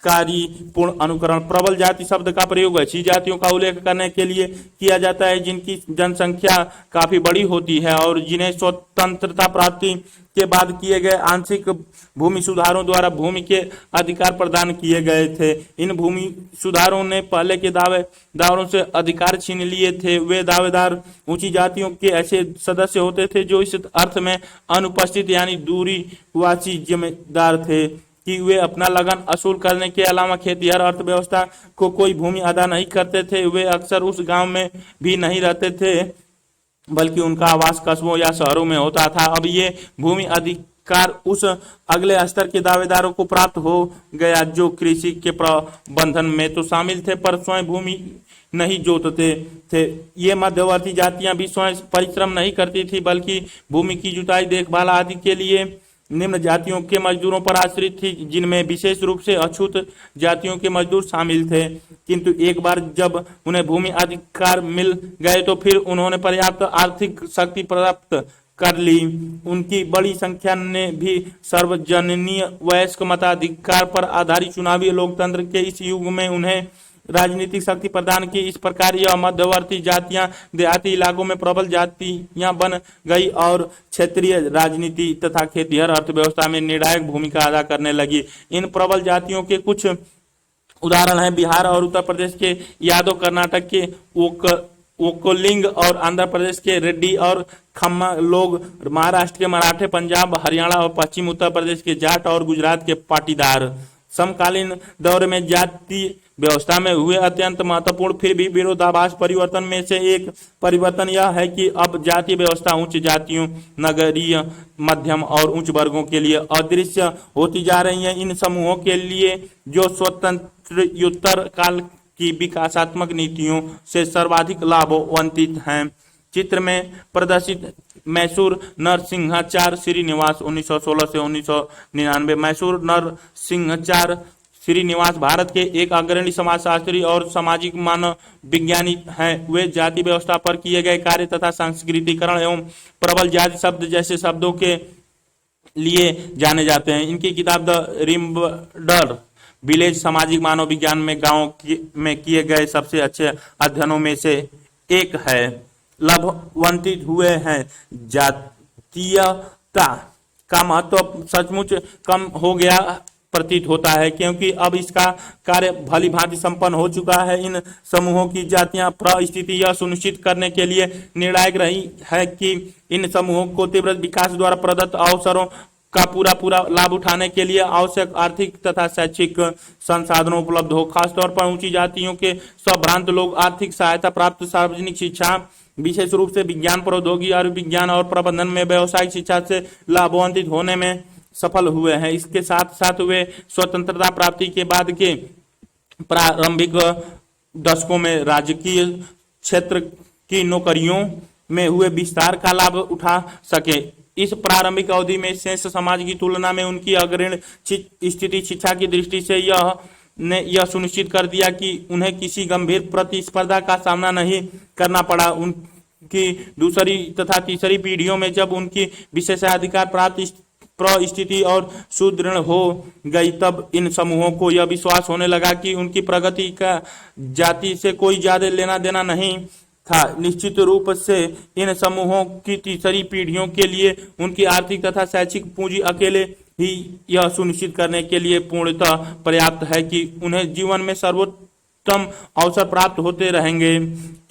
पूर्ण अनुकरण। प्रबल जाति शब्द का प्रयोग ऐसी जातियों का उल्लेख करने के लिए किया जाता है जिनकी जनसंख्या काफी बड़ी होती है और जिन्हें स्वतंत्रता प्राप्ति के बाद किए गए आंशिक भूमि सुधारों द्वारा भूमि के अधिकार प्रदान किए गए थे। इन भूमि सुधारों ने पहले के दावेदारों से अधिकार छीन लिए थे। वे दावेदार ऊंची जातियों के ऐसे सदस्य होते थे जो इस अर्थ में अनुपस्थित यानी दूरीवासी जिम्मेदार थे कि वे अपना लगन असूल करने के अलावा खेतीहर अर्थव्यवस्था को कोई भूमि अदा नहीं करते थे। वे अक्सर उस गांव में भी नहीं रहते थे, बल्कि उनका आवास कस्बों या शहरों में होता था। अब ये भूमि अधिकार उस अगले स्तर के दावेदारों को प्राप्त हो गया जो कृषि के प्रबंधन में तो शामिल थे पर स्वयं भूमि नहीं जोतते थे। ये मध्यवर्ती जातियां भी स्वयं परिश्रम नहीं करती थी, बल्कि भूमि की जुताई, देखभाल आदि के लिए निम्न जातियों के मजदूरों पर आश्रित थी, जिनमें विशेष रूप से अछूत जातियों के मजदूर शामिल थे। किंतु एक बार जब उन्हें भूमि अधिकार मिल गए तो फिर उन्होंने पर्याप्त आर्थिक शक्ति प्राप्त कर ली। उनकी बड़ी संख्या ने भी सार्वजनीय वयस्क मताधिकार पर आधारित चुनावी लोकतंत्र के इस युग में उन्हें राजनीतिक शक्ति प्रदान की। इस प्रकार यह मध्यवर्ती जातियां देहाती इलाकों में प्रबल जातियां बन गई और क्षेत्रीय राजनीति तथा खेतीहर अर्थव्यवस्था में निर्णायक भूमिका अदा करने लगी। इन प्रबल जातियों के कुछ उदाहरण हैं बिहार और उत्तर प्रदेश के यादव, कर्नाटक के ओकोलिंग और आंध्र प्रदेश के रेड्डी और खम्मा लोग, महाराष्ट्र के मराठे, पंजाब, हरियाणा और पश्चिम उत्तर प्रदेश के जाट और गुजरात के पाटीदार। समकालीन दौर में जाति व्यवस्था में हुए अत्यंत महत्वपूर्ण फिर भी विरोधाभास परिवर्तन में से एक परिवर्तन यह है कि अब जाति व्यवस्था उच्च जातियों, नगरीय, मध्यम और उच्च वर्गों के लिए अदृश्य होती जा रही है। इन समूहों के लिए जो स्वतंत्रोत्तर काल की विकासात्मक नीतियों से सर्वाधिक लाभान्वित हैं। चित्र में प्रदर्शित मैसूर नरसिंहाचार्य श्रीनिवास 1916 से 1999। मैसूर नरसिंहाचार्य श्रीनिवास भारत के एक अग्रणी समाजशास्त्री और सामाजिक मानव विज्ञानी हैं। वे जाति व्यवस्था पर किए गए कार्य तथा सांस्कृतिकरण एवं प्रबल जाति शब्द जैसे शब्दों के लिए जाने जाते हैं। इनकी किताब द रिमेम्बर्ड विलेज सामाजिक मानव विज्ञान में गांव में किए गए सबसे अच्छे अध्ययनों में से एक है। लाभान्वित हुए हैं। जातीयता का महत्व सचमुच कम हो गया प्रतीत होता है, क्योंकि अब इसका कार्य भली भांति संपन्न हो चुका है। इन समूहों की जातियां परिस्थिति यह सुनिश्चित करने के लिए निर्णायक रही है कि इन समूहों को तीव्र विकास द्वारा प्रदत्त अवसरों का पूरा लाभ उठाने के लिए आवश्यक आर्थिक तथा शैक्षिक संसाधनों उपलब्ध हो। खासतौर पर ऊंची जातियों के संभ्रांत लोग आर्थिक सहायता प्राप्त, सार्वजनिक शिक्षा, विशेष रूप से विज्ञान, प्रौद्योगिकी और विज्ञान और प्रबंधन में व्यावसायिक शिक्षा से लाभान्वित होने में सफल हुए हैं। इसके साथ साथ वे स्वतंत्रता प्राप्ति के बाद के प्रारंभिक दशकों में राजकीय क्षेत्र की नौकरियों में हुए विस्तार का लाभ उठा सके। इस प्रारंभिक अवधि में शेष समाज की तुलना में उनकी अग्रणी स्थिति शिक्षा की दृष्टि से यह सुनिश्चित कर दिया कि उन्हें किसी गंभीर प्रतिस्पर्धा का सामना नहीं करना पड़ा। उनकी दूसरी तथा तीसरी पीढ़ियों में जब उनकी विशेषाधिकार प्राप्त परिस्थिति और सुदृढ़ हो गई, तब इन समूहों को यह विश्वास होने लगा कि उनकी प्रगति का जाति से कोई ज्यादा लेना देना नहीं था। निश्चित रूप से इन समूहों की तीसरी पीढ़ियों के लिए उनकी आर्थिक तथा शैक्षिक पूंजी अकेले ही यह सुनिश्चित करने के लिए पूर्णतः पर्याप्त है कि उन्हें जीवन में सर्वोत्तम अवसर प्राप्त होते रहेंगे।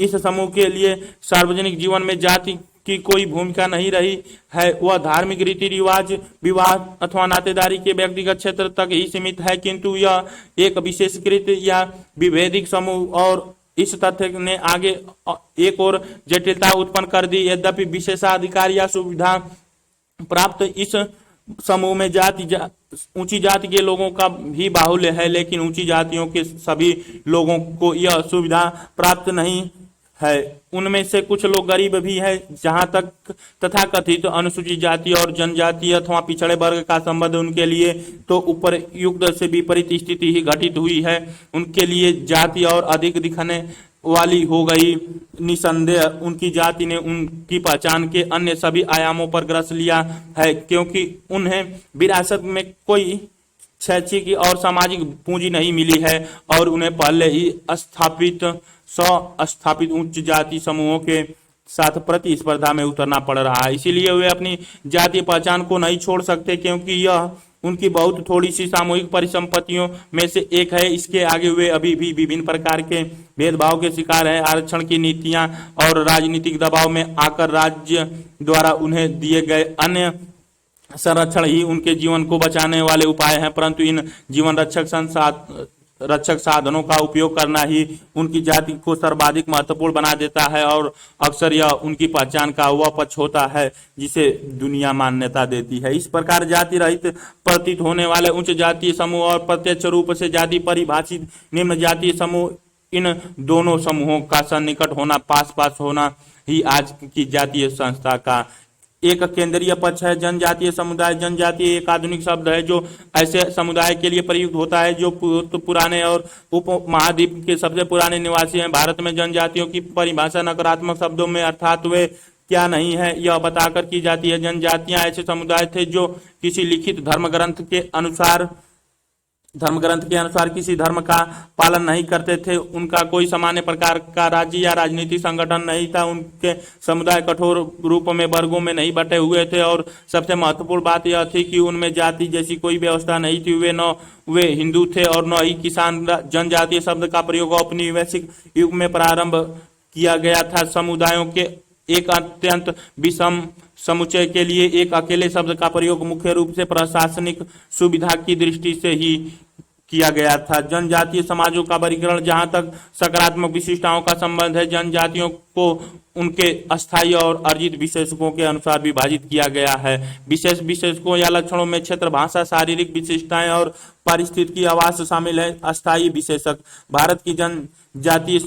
इस समूह के लिए सार्वजनिक जीवन में जाति की कोई भूमिका नहीं रही है। वह धार्मिक रीति रिवाज, विवाह अथवा नातेदारी के व्यक्तिगत क्षेत्र तक ही सीमित है, किंतु यह एक विशेषकृत या विभेदिक समूह और इस तथ्य ने आगे एक और जटिलता उत्पन्न कर दी। यद्यपि विशेषाधिकार या सुविधा प्राप्त इस समूह में ऊंची जाति के लोगों का भी बाहुल्य है, लेकिन ऊंची जातियों के सभी लोगों को यह सुविधा प्राप्त नहीं है। उनमें से कुछ लोग गरीब भी हैं। जहां तक तथाकथित अनुसूचित जाति और जनजाति अथवा पिछड़े वर्ग का संबंध उनके लिए तो उपरयुक्त से विपरीत स्थिति ही घटित हुई है। उनके लिए जाति और अधिक दिखने वाली हो गई। निसंदेह उनकी जाति ने उनकी पहचान के अन्य सभी आयामों पर ग्रस लिया है, क्योंकि उन्हें विरासत में कोई शैक्षिक और सामाजिक पूंजी नहीं मिली है और उन्हें पहले ही स्थापित उच्च जाति समूहों के साथ प्रतिस्पर्धा में उतरना पड़ रहा है। इसीलिए वे अपनी जातीय पहचान को नहीं छोड़ सकते, क्योंकि यह उनकी बहुत थोड़ी सी सामूहिक परिसंपत्तियों में से एक है। इसके आगे वे अभी भी विभिन्न प्रकार के भेदभाव के शिकार हैं। आरक्षण की नीतियां और राजनीतिक दबाव में आकर राज्य द्वारा उन्हें दिए गए अन्य संरक्षण ही उनके जीवन को बचाने वाले उपाय हैं, परंतु इन जीवन रक्षक साधनों का उपयोग करना ही उनकी जाति को सर्वाधिक महत्वपूर्ण बना देता है और अक्सर यह उनकी पहचान का वह पक्ष होता है जिसे दुनिया मान्यता देती है। इस प्रकार जाति रहित प्रतीत होने वाले उच्च जातीय समूह और प्रत्यक्ष रूप से जाति परिभाषित निम्न जातीय समूह, इन दोनों समूहों का सन्निकट होना, पास होना ही आज की जातीय संस्था का एक केंद्रीय पक्ष है। जनजातीय समुदाय। जनजातीय एक आधुनिक शब्द है जो ऐसे समुदाय के लिए प्रयुक्त होता है जो पुराने और उपमहाद्वीप के सबसे पुराने निवासी हैं। भारत में जनजातियों की परिभाषा नकारात्मक शब्दों में अर्थात वे क्या नहीं है यह बताकर की जाती है। जनजातियां ऐसे समुदाय थे जो किसी लिखित धर्मग्रंथ के अनुसार किसी धर्म का पालन नहीं करते थे। उनका कोई सामान्य प्रकार का राज्य या राजनीतिक संगठन नहीं था। उनके समुदाय कठोर रूप में वर्गों में नहीं बटे हुए थे और सबसे महत्वपूर्ण बात यह थी कि उनमें जाति जैसी कोई व्यवस्था नहीं थी। वे हिंदू थे और न ही किसान। जनजातीय शब्द का प्रयोग औपनिवेशिक युग में प्रारंभ किया गया था। समुदायों के एक अत्यंत विषम समुच्चय के लिए एक अकेले शब्द का प्रयोग मुख्य रूप से प्रशासनिक सुविधा की दृष्टि से ही किया गया था। जनजातीय समाजों का वर्गीकरण, जहां तक सकारात्मक विशिष्टताओं का संबंध है, जनजातियों को उनके अस्थायी और अर्जित विशेषकों के अनुसार विभाजित किया गया है। विशेष विशेषकों या लक्षणों में क्षेत्र, भाषा, शारीरिक विशिष्टताएं और पारिस्थितिकी आवास शामिल है। अस्थायी विशेषक, भारत की जनजातीय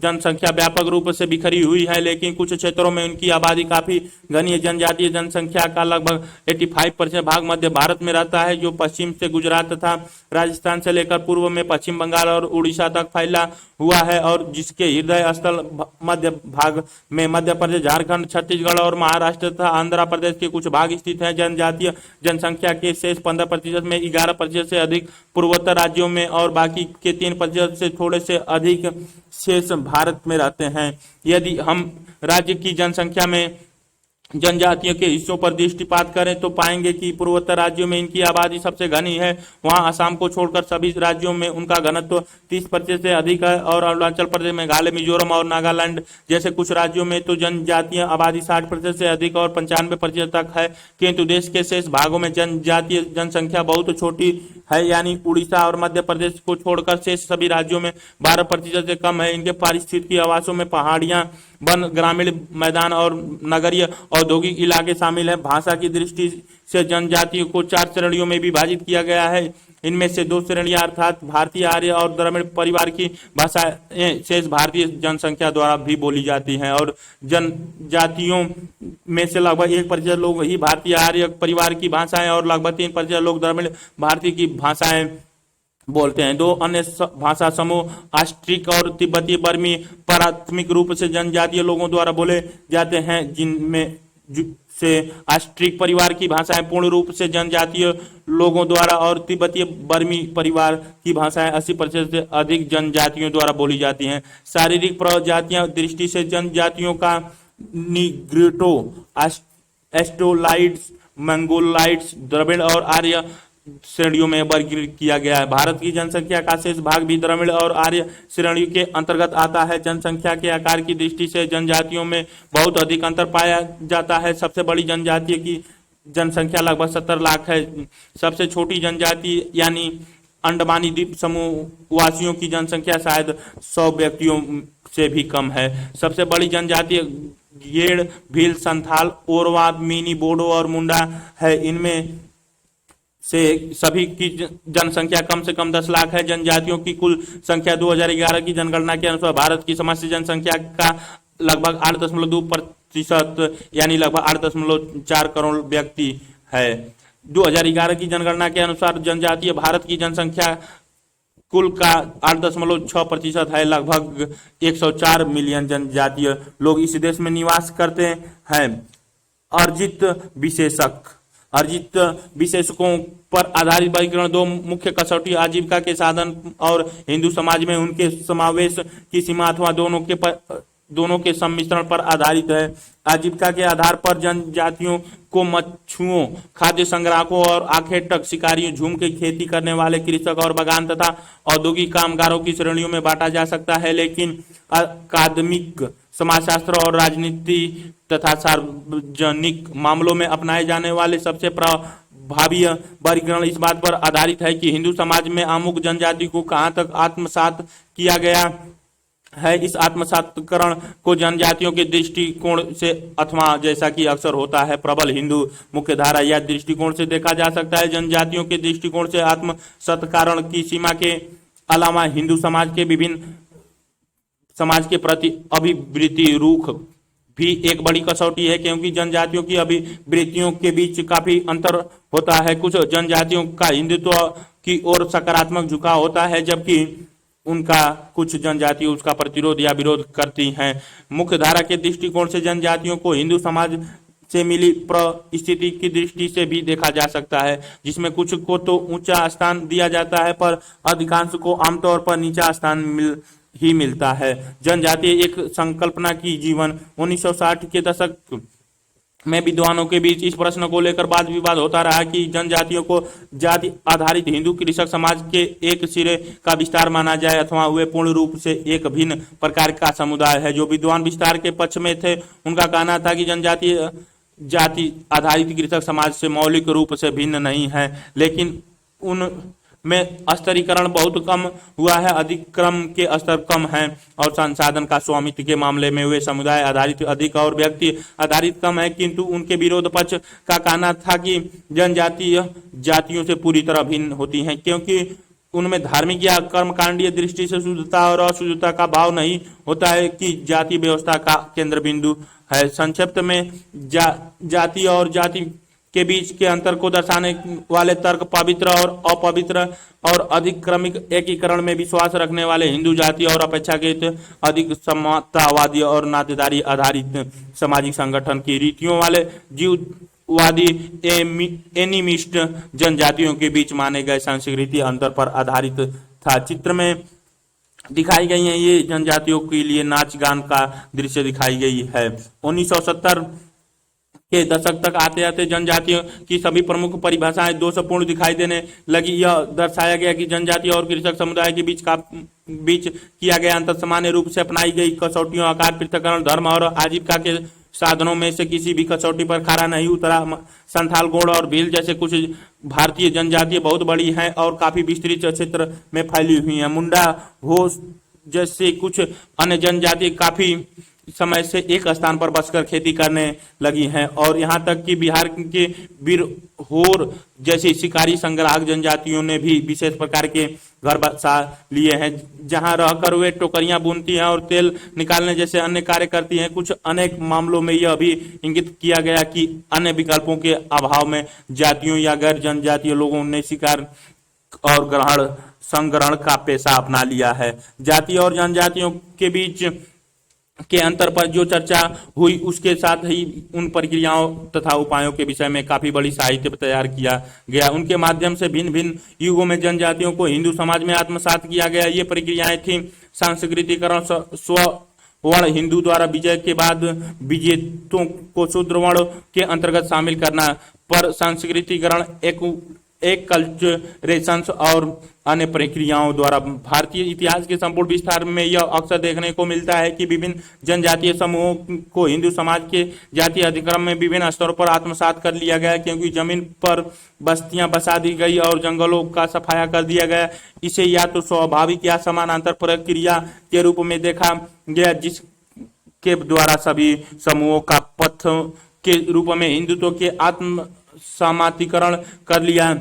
जनसंख्या व्यापक रूप से बिखरी हुई है, लेकिन कुछ क्षेत्रों में उनकी आबादी काफी घनी है। जनजातीय जनसंख्या का लगभग 85% भाग मध्य भारत में रहता है, जो पश्चिम से गुजरात तथा राजस्थान से लेकर पूर्व में पश्चिम बंगाल और उड़ीसा तक फैला हुआ है, और जिसके हृदय स्थल मध्य भाग में मध्य प्रदेश, झारखंड, छत्तीसगढ़ और महाराष्ट्र तथा आंध्र प्रदेश के कुछ भाग स्थित हैं। जनजातीय जनसंख्या के शेष 15% में 11% से अधिक पूर्वोत्तर राज्यों में और बाकी के 3% से थोड़े से अधिक शेष भारत में रहते हैं। यदि हम राज्य की जनसंख्या में जनजातियों के हिस्सों पर दृष्टिपात करें तो पाएंगे कि पूर्वोत्तर राज्यों में इनकी आबादी सबसे घनी है। वहां असम को छोड़कर सभी राज्यों में उनका घनत्व 30% से अधिक है, और अरुणाचल प्रदेश, मेघालय, मिजोरम और नागालैंड जैसे कुछ राज्यों में तो जनजातीय आबादी 60% से अधिक और 95% तक है। किंतु देश के शेष भागों में जनजातीय जनसंख्या बहुत छोटी है, यानी उड़ीसा और मध्य प्रदेश को छोड़कर शेष सभी राज्यों में 12% से कम है। इनके पारिस्थितिकी आवासों में पहाड़ियां, वन, ग्रामीण मैदान और नगरीय औद्योगिक इलाके शामिल हैं। भाषा की दृष्टि से जनजातियों को 4 श्रेणियों में विभाजित किया गया है। इनमें से 2 श्रेणियां अर्थात भारतीय, आर्य और द्रविड़ परिवार की भाषाएं शेष भारतीय जनसंख्या द्वारा भी बोली जाती हैं, और जनजातियों में से लगभग 1% लोग ही भारतीय आर्य परिवार की भाषाएं और लगभग 3% लोग द्रविड़ भारतीय की भाषाएं बोलते हैं। 2 अन्य भाषा समूह ऑस्ट्रिक और तिब्बती बर्मी प्राथमिक रूप से जनजातीय लोगों द्वारा बोले जाते हैं, जिनमें से ऑस्ट्रिक परिवार की भाषाएं पूर्ण रूप से जनजातीय लोगों द्वारा और तिब्बती बर्मी परिवार की भाषाएं 80% से अधिक जनजातियों द्वारा बोली जाती हैं। शारीरिक प्रजातियां दृष्टि से जनजातियों का निग्रिटो, एस्ट्रोलाइट्स, मंगोलाइट्स, द्रविड़ और आर्य श्रेणियों में वर्गीकृत किया गया है। भारत की जनसंख्या का शेष भाग भी द्रविड़ और आर्य श्रेणी के अंतर्गत आता है। जनसंख्या के आकार की दृष्टि से जनजातियों में बहुत अधिक अंतर पाया जाता है। सबसे बड़ी जनजाति की जनसंख्या लगभग 70 लाख है। सबसे छोटी जनजाति यानी अंडमानी द्वीप समूह वासियों की जनसंख्या शायद 100 व्यक्तियों से भी कम है। सबसे बड़ी जनजाति गेड़, भील, संथाल, ओरवा, मिनी, बोडो और मुंडा है। इनमें से सभी की जनसंख्या कम से कम 10 लाख है। जनजातियों की कुल संख्या 2011 की जनगणना के अनुसार भारत की समस्त जनसंख्या का लगभग 8.2% यानी लगभग 8.4 करोड़ व्यक्ति है। 2011 की जनगणना के अनुसार जनजातीय भारत की जनसंख्या कुल का 8.6% है। लगभग 104 मिलियन जनजातीय लोग इस देश में निवास करते हैं। अर्जित विशेषकों पर आधारित वर्गीकरण 2 मुख्य कसौटी आजीविका के साधन और हिंदू समाज में उनके समावेश की सीमा अथवा दोनों के सम्मिश्रण पर आधारित है। आजीविका के आधार पर जनजातियों को मच्छुओं, खाद्य संग्राहकों और आखेटक शिकारियों, झूम के खेती करने वाले कृषक और बागान तथा औद्योगिक कामगारों की श्रेणियों में बांटा जा सकता है। लेकिन अकादमिक समाजशास्त्र और राजनीति तथा सार्वजनिक मामलों में अपनाए जाने वाले सबसे प्रभावी वर्गीकरण इस बात पर आधारित है कि हिंदू समाज में अमुक जनजाति को कहाँ तक आत्मसात किया गया है। इस आत्मसातकरण को जनजातियों के दृष्टिकोण से अथवा जैसा कि अक्सर होता है प्रबल हिंदू मुख्यधारा या दृष्टिकोण से देखा जा सकता है। जनजातियों के दृष्टिकोण से आत्मसत्करण की सीमा के अलावा हिंदू समाज के विभिन्न समाज के प्रति अभिवृत्ति रुख भी एक बड़ी कसौटी है, क्योंकि जनजातियों की अभिवृत्तियों के बीच काफी अंतर होता है। कुछ जनजातियों का हिंदुत्व की ओर सकारात्मक झुकाव होता है, जबकि उनका कुछ जनजाति उसका प्रतिरोध या विरोध करती हैं। मुख्य धारा के दृष्टिकोण से जनजातियों को हिंदू समाज से मिली परिस्थिति की दृष्टि से भी देखा जा सकता है, जिसमें कुछ को तो ऊंचा स्थान दिया जाता है पर अधिकांश को आमतौर पर नीचा स्थान मिलता है। जनजाति एक संकल्पना की जीवन 1960 के दशक में विद्वानों के बीच इस प्रश्न को लेकर वाद विवाद होता रहा कि जनजातियों को जाति आधारित हिंदू कृषक समाज के एक सिरे का विस्तार माना जाए अथवा वे पूर्ण रूप से एक भिन्न प्रकार का समुदाय है। जो विद्वान विस्तार के पक्ष में थे उनका कहना था कि जनजातीय जाति आधारित कृषक समाज से मौलिक रूप से भिन्न नहीं है, लेकिन उन में स्तरीकरण बहुत कम हुआ है, अधिक्रम के स्तर कम हैं और संसाधन का स्वामित्व के मामले में वे समुदाय आधारित अधिक और व्यक्ति आधारित कम है। किंतु उनके विरोध पक्ष का कहना था कि जनजातीय जातियों से पूरी तरह भिन्न होती हैं, क्योंकि उनमें धार्मिक या कर्मकांडीय दृष्टि से शुद्धता और अशुद्धता का भाव नहीं होता है कि जाति व्यवस्था का केंद्र बिंदु है। संक्षिप्त में जाति और जाति के बीच के अंतर को दर्शाने वाले तर्क पवित्र और अपवित्र और अधिक क्रमिक एकीकरण में विश्वास रखने वाले हिंदू जाति और अपेक्षाकृत अधिक समतावादी और नातेदारी आधारित सामाजिक संगठन की रीतियों वाले जीववादी एनिमिस्ट जनजातियों के बीच माने गए सांस्कृतिक अंतर पर आधारित था। चित्र में दिखाई गई है ये जनजातियों के लिए नाच गान का दृश्य दिखाई गई है। 1970 के दशक तक आते आते जनजातियों की सभी प्रमुख परिभाषाएं दोषपूर्ण दिखाई देने लगी। यह दर्शाया गया कि जनजाति और कृषक समुदाय के बीच किया गया अंतर सामान्य रूप से अपनाई गई कसौटियों आकार पृथक्करण धर्म और आजीविका के साधनों में से किसी भी कसौटी पर खरा नहीं उतरा। संथाल, गोंड और भील जैसे कुछ भारतीय जनजातियां बहुत बड़ी हैं और काफी विस्तृत क्षेत्र में फैली हुई हैं। मुंडा, हो जैसे कुछ अन्य जनजाति काफी समय से एक स्थान पर बसकर खेती करने लगी हैं और यहाँ तक कि बिहार के बिरहोर जैसी शिकारी संग्राहक जनजातियों ने भी विशेष प्रकार के घर बसा लिए हैं, जहाँ रहकर वे टोकरियां बुनती हैं और तेल निकालने जैसे अन्य कार्य करती हैं। कुछ अनेक मामलों में यह भी इंगित किया गया कि अन्य विकल्पों के अभाव में जातियों या गैर जनजातीय लोगों ने शिकार और ग्रहण संग्रहण का पेशा अपना लिया है। जाति और जनजातियों के बीच के अंतर पर जो चर्चा हुई उसके साथ ही उन प्रक्रियाओं तथा उपायों के विषय में काफी बड़ी साहित्य तैयार किया गया। उनके माध्यम से भिन्न भिन्न युगों में जनजातियों को हिंदू समाज में आत्मसात किया गया। ये प्रक्रियाएं थी सांस्कृतिकरण, स्वर्ण हिंदू द्वारा विजय के बाद विजेतों को शूद्र वर्ण के अंतर्गत शामिल करना, पर सांस्कृतिकरण, एक कल्चरेशंस और अन्य प्रक्रियाओं द्वारा। भारतीय इतिहास के संपूर्ण विस्तार में यह अक्सर देखने को मिलता है कि विभिन्न जनजातीय समूहों को हिंदू समाज के जातीय अधिक्रम में विभिन्न स्तरों पर आत्मसात कर लिया गया, क्योंकि जमीन पर बस्तियां बसा दी गई और जंगलों का सफाया कर दिया गया। इसे या तो स्वाभाविक या समानांतर प्रक्रिया के रूप में देखा गया, जिसके द्वारा सभी समूहों का पथ के रूप में हिंदुत्व के आत्म समातीकरण कर लिया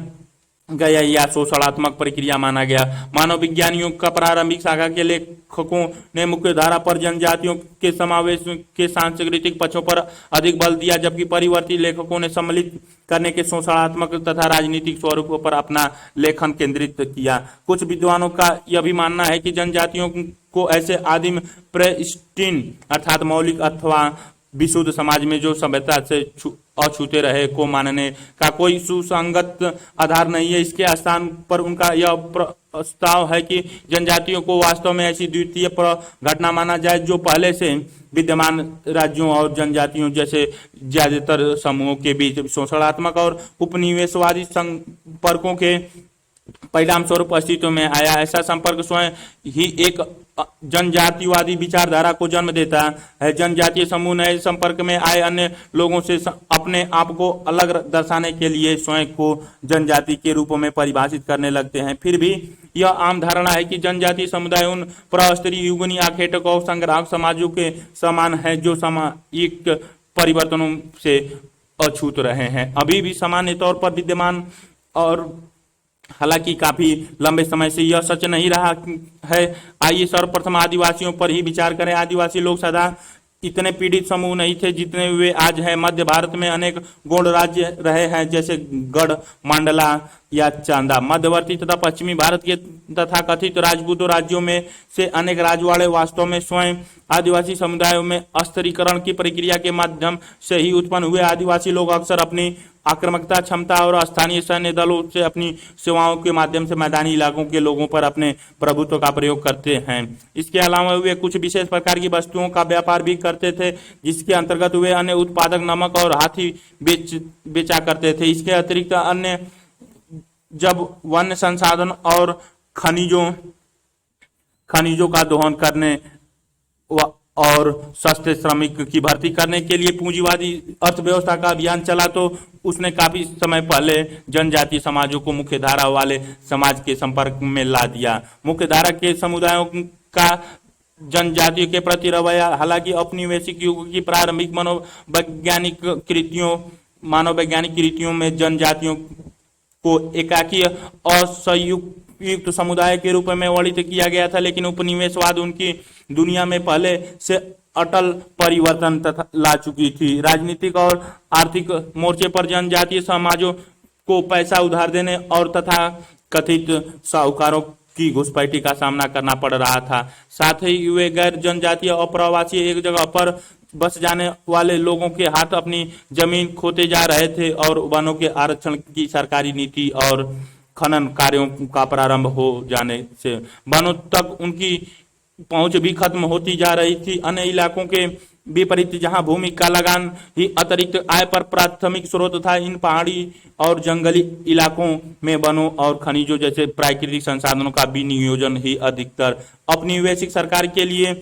गया या शोषणात्मक प्रक्रिया माना गया। मानव विज्ञानियों का प्रारंभिक शाखा के लेखकों ने मुख्य धारा पर जनजातियों के समावेश के सांस्कृतिक पक्षों पर अधिक बल दिया, जबकि परिवर्ती लेखकों ने सम्मिलित करने के शोषणात्मक तथा राजनीतिक स्वरूपों पर अपना लेखन केंद्रित किया। कुछ विद्वानों का यह भी मानना है कि जनजातियों को ऐसे आदिम प्रेस्टीन अर्थात मौलिक अथवा विशुद्ध समाज में जो सभ्यता से अछूते रहे को मानने का कोई सुसंगत आधार नहीं है। इसके स्थान पर उनका यह प्रस्ताव है कि जनजातियों को वास्तव में ऐसी द्वितीय घटना माना जाए जो पहले से विद्यमान राज्यों और जनजातियों जैसे ज्यादातर समूहों के बीच शोषणात्मक और उपनिवेशवादी संपर्कों के परिणाम स्वरूप अस्तित्व में आया। ऐसा संपर्क स्वयं ही एक जनजातिवादी विचारधारा को जन्म देता है। जनजातीय समूह नए संपर्क में आए अन्य लोगों से अपने आप को अलग दर्शाने के लिए स्वयं को जनजाति के रूप में परिभाषित करने लगते हैं। फिर भी यह आम धारणा है कि जनजातीय समुदाय उन प्रस्तरीय युगनी आखेटक और संग्राहक समाजों के समान है जो सामाजिक परिवर्तनों से अछूत रहे हैं, अभी भी सामान्य तौर पर विद्यमान। और हालांकि काफी लंबे समय से यह सच नहीं रहा है। आइए सर्वप्रथम आदिवासियों पर ही विचार करें। आदिवासी लोग सदा इतने पीड़ित समूह नहीं थे जितने वे आज हैं। मध्य भारत में अनेक गौड़ राज्य रहे हैं, जैसे गढ़, मंडला या चांदा। मध्यवर्ती तथा पश्चिमी भारत के तथा कथित राजपूत राज्यों में से अनेक राजवाड़े वास्तव में स्वयं आदिवासी समुदायों में स्तरीकरण की प्रक्रिया के माध्यम से ही उत्पन्न हुए। आदिवासी लोग अक्सर अपनी आक्रामकता क्षमता और स्थानीय सैन्य दलों से अपनी सेवाओं के माध्यम से मैदानी इलाकों के लोगों पर अपने प्रभुत्व का प्रयोग करते हैं। इसके अलावा वे कुछ विशेष प्रकार की वस्तुओं का व्यापार भी करते थे, जिसके अंतर्गत वे अन्य उत्पादक नमक और हाथी बेचा करते थे। इसके अतिरिक्त अन्य जब वन्य संसाधन और खनिजों का दोहन करने और सस्ते श्रमिक की भर्ती करने के लिए पूंजीवादी अर्थव्यवस्था का अभियान चला, तो उसने काफी समय पहले जनजातीय समाजों को मुख्यधारा वाले समाज के संपर्क में ला दिया। मुख्यधारा के समुदायों का जनजातियों के प्रति रवैया हालांकि औपनिवेशिक युग की प्रारंभिक मानववैज्ञानिक कृतियों में जनजातियों को एकाकी और संयुक्त समुदाय के रूप में वर्णित किया गया था, लेकिन उपनिवेशवाद उनकी दुनिया में पहले से अटल परिवर्तन तथा ला चुकी थी। राजनीतिक और आर्थिक मोर्चे पर जनजातीय समाजों को पैसा उधार देने और तथा कथित साहूकारों की घुसपैठी का सामना करना पड़ रहा था। साथ ही वे गैर जनजातीय और प्रवासी एक जगह पर बस जाने वाले लोगों के हाथ अपनी जमीन खोते जा रहे थे और वनों के आरक्षण की सरकारी नीति और खनन कार्यों का प्रारंभ हो जाने से वनों तक उनकी पहुंच भी खत्म होती जा रही थी। अन्य इलाकों के विपरीत जहां भूमि का लगान ही अतिरिक्त आय पर प्राथमिक स्रोत था, इन पहाड़ी और जंगली इलाकों में वनों और खनिजों जैसे प्राकृतिक संसाधनों का विनियोजन ही अधिकतर औपनिवेशिक सरकार के लिए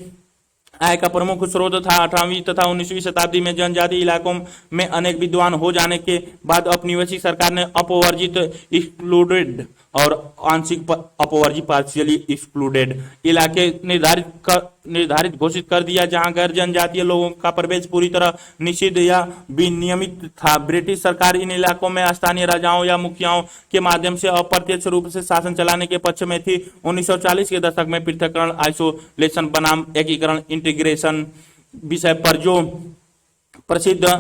आय का प्रमुख स्रोत था। 18वीं तथा 19वीं शताब्दी में जनजातीय इलाकों में अनेक विद्वान हो जाने के बाद औपनिवेशिक सरकार ने अपवर्जित एक्सक्लूडेड और आंशिक अपवर्जित पार्शियली एक्सक्लूडेड इलाके निर्धारित घोषित कर दिया, जहां गैर जनजातीय लोगों का प्रवेश पूरी तरह निषिद्ध या विनियमित था। ब्रिटिश सरकार इन इलाकों में स्थानीय राजाओं या मुखियाओं के माध्यम से अप्रत्यक्ष रूप से शासन चलाने के पक्ष में थी। 1940 के दशक में पृथक्करण, आइसोलेशन बनाम एकीकरण, इंटीग्रेशन विषय पर जो प्रसिद्ध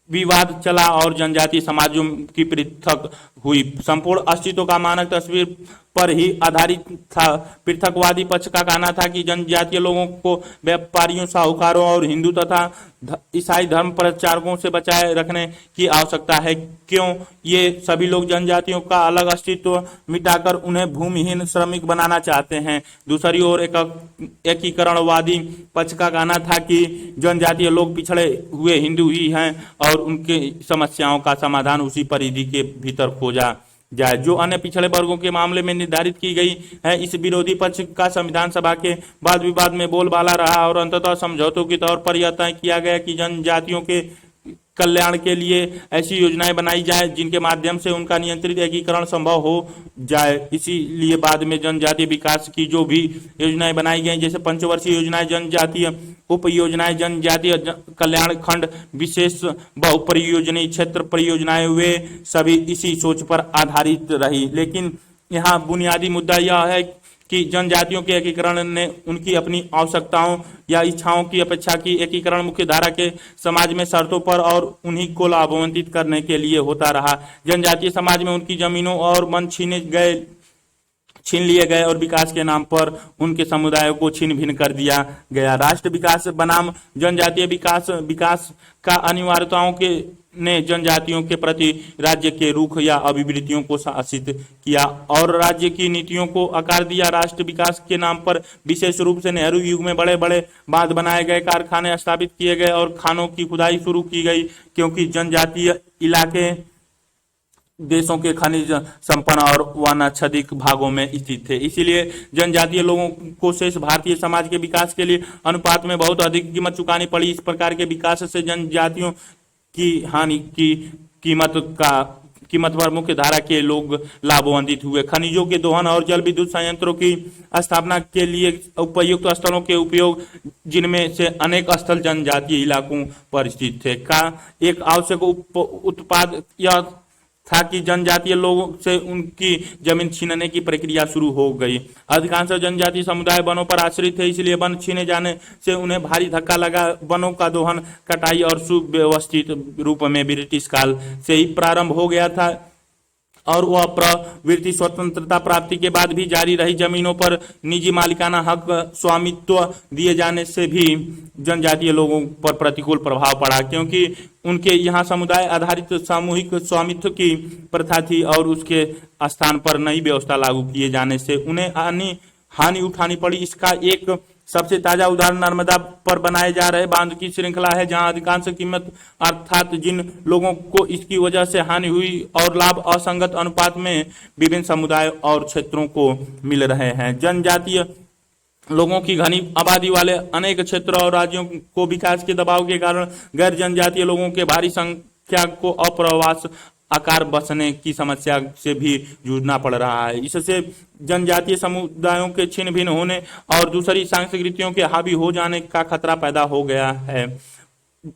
विवाद चला और जनजातीय समाजों की पृथक हुई संपूर्ण अस्तित्व का मानक तस्वीर पर ही आधारित था। पृथकवादी पक्ष का कहना था कि जनजातीय लोगों को व्यापारियों, साहूकारों और हिंदू तथा ईसाई धर्म प्रचारकों से बचाए रखने की आवश्यकता है। क्यों ये सभी लोग जनजातियों का अलग अस्तित्व मिटाकर उन्हें भूमिहीन श्रमिक बनाना चाहते हैं। दूसरी ओर एकीकरणवादी पक्ष का कहना था कि जनजातीय लोग पिछड़े हुए हिंदू ही हैं और उनकी समस्याओं का समाधान उसी परिधि के भीतर खोजा जाए जो अन्य पिछड़े वर्गों के मामले में निर्धारित की गई है। इस विरोधी पक्ष का संविधान सभा के वाद विवाद में बोलबाला रहा और अंततः समझौतों के तौर पर यह तय किया गया कि जनजातियों के कल्याण के लिए ऐसी योजनाएं बनाई जाए जिनके माध्यम से उनका नियंत्रित एकीकरण संभव हो जाए। इसीलिए बाद में जनजातीय विकास की जो भी योजनाएं बनाई गई, जैसे पंचवर्षीय योजनाएं, जनजातीय उप योजनाएं, जनजातीय कल्याण खंड, विशेष बहुपरियोजनीय क्षेत्र परियोजनाएं, वे सभी इसी सोच पर आधारित रही। लेकिन यहाँ बुनियादी मुद्दा यह है कि जनजातियों के एकीकरण ने उनकी अपनी आवश्यकताओं या इच्छाओं की अपेक्षा की एकीकरण मुख्यधारा के समाज में शर्तों पर और उन्हीं को लाभान्वित करने के लिए होता रहा। जनजातीय समाज में उनकी जमीनों और वन छीन लिए गए और विकास के नाम पर उनके समुदायों को छीन भिन्न कर दिया गया। राष्ट्र विकास बनाम जनजातीय विकास का अनिवार्यताओं के ने जनजातियों के प्रति राज्य के रुख या अभिवृत्तियों को शासित किया और राज्य की नीतियों को आकार दिया। राष्ट्र विकास के नाम पर विशेष रूप से नेहरू युग में बड़े बड़े बांध बनाए गए, कारखाने स्थापित किए गए और खानों की खुदाई शुरू की गई, क्योंकि जनजातीय इलाके देशों के खनिज संपन्न और वनाच्छादित भागों में स्थित थे। इसीलिए जनजातीय लोगों को शेष भारतीय समाज के विकास के लिए अनुपात में बहुत अधिक कीमत चुकानी पड़ी। इस प्रकार के विकास से जनजातियों की हानि की कीमत पर मुख्य धारा के लोग लाभान्वित हुए। खनिजों के दोहन और जल विद्युत संयंत्रों की स्थापना के लिए उपयुक्त स्थलों के उपयोग, जिनमें से अनेक स्थल जनजातीय इलाकों पर स्थित थे, का एक आवश्यक उत्पाद यह था कि जनजातीय लोगों से उनकी जमीन छीनने की प्रक्रिया शुरू हो गई। अधिकांश जनजातीय समुदाय वनों पर आश्रित थे, इसलिए वन छीने जाने से उन्हें भारी धक्का लगा। वनों का दोहन, कटाई और सुव्यवस्थित रूप में ब्रिटिश काल से ही प्रारंभ हो गया था। और वह प्रवृत्ति स्वतंत्रता प्राप्ति के बाद भी जारी रही। जमीनों पर निजी मालिकाना हक स्वामित्व दिए जाने से भी जनजातीय लोगों पर प्रतिकूल प्रभाव पड़ा, क्योंकि उनके यहाँ समुदाय आधारित सामूहिक स्वामित्व की प्रथा थी और उसके स्थान पर नई व्यवस्था लागू किए जाने से उन्हें हानि उठानी पड़ी। इसका एक सबसे ताजा उदाहरण नर्मदा पर बनाए जा रहे बांध की श्रृंखला है, जहां अधिकांश कीमत अर्थात जिन लोगों को इसकी वजह से हानि हुई और लाभ असंगत अनुपात में विभिन्न समुदाय और क्षेत्रों को मिल रहे हैं। जनजातीय लोगों की घनी आबादी वाले अनेक क्षेत्रों और राज्यों को विकास के दबाव के कारण गैर जनजातीय लोगों के भारी संख्या को अप्रवास आकार बसने की समस्या से भी जूझना पड़ रहा है। इससे जनजातीय समुदायों के छिन्न भिन्न होने और दूसरी संस्कृतियों के हावी हो जाने का खतरा पैदा हो गया है।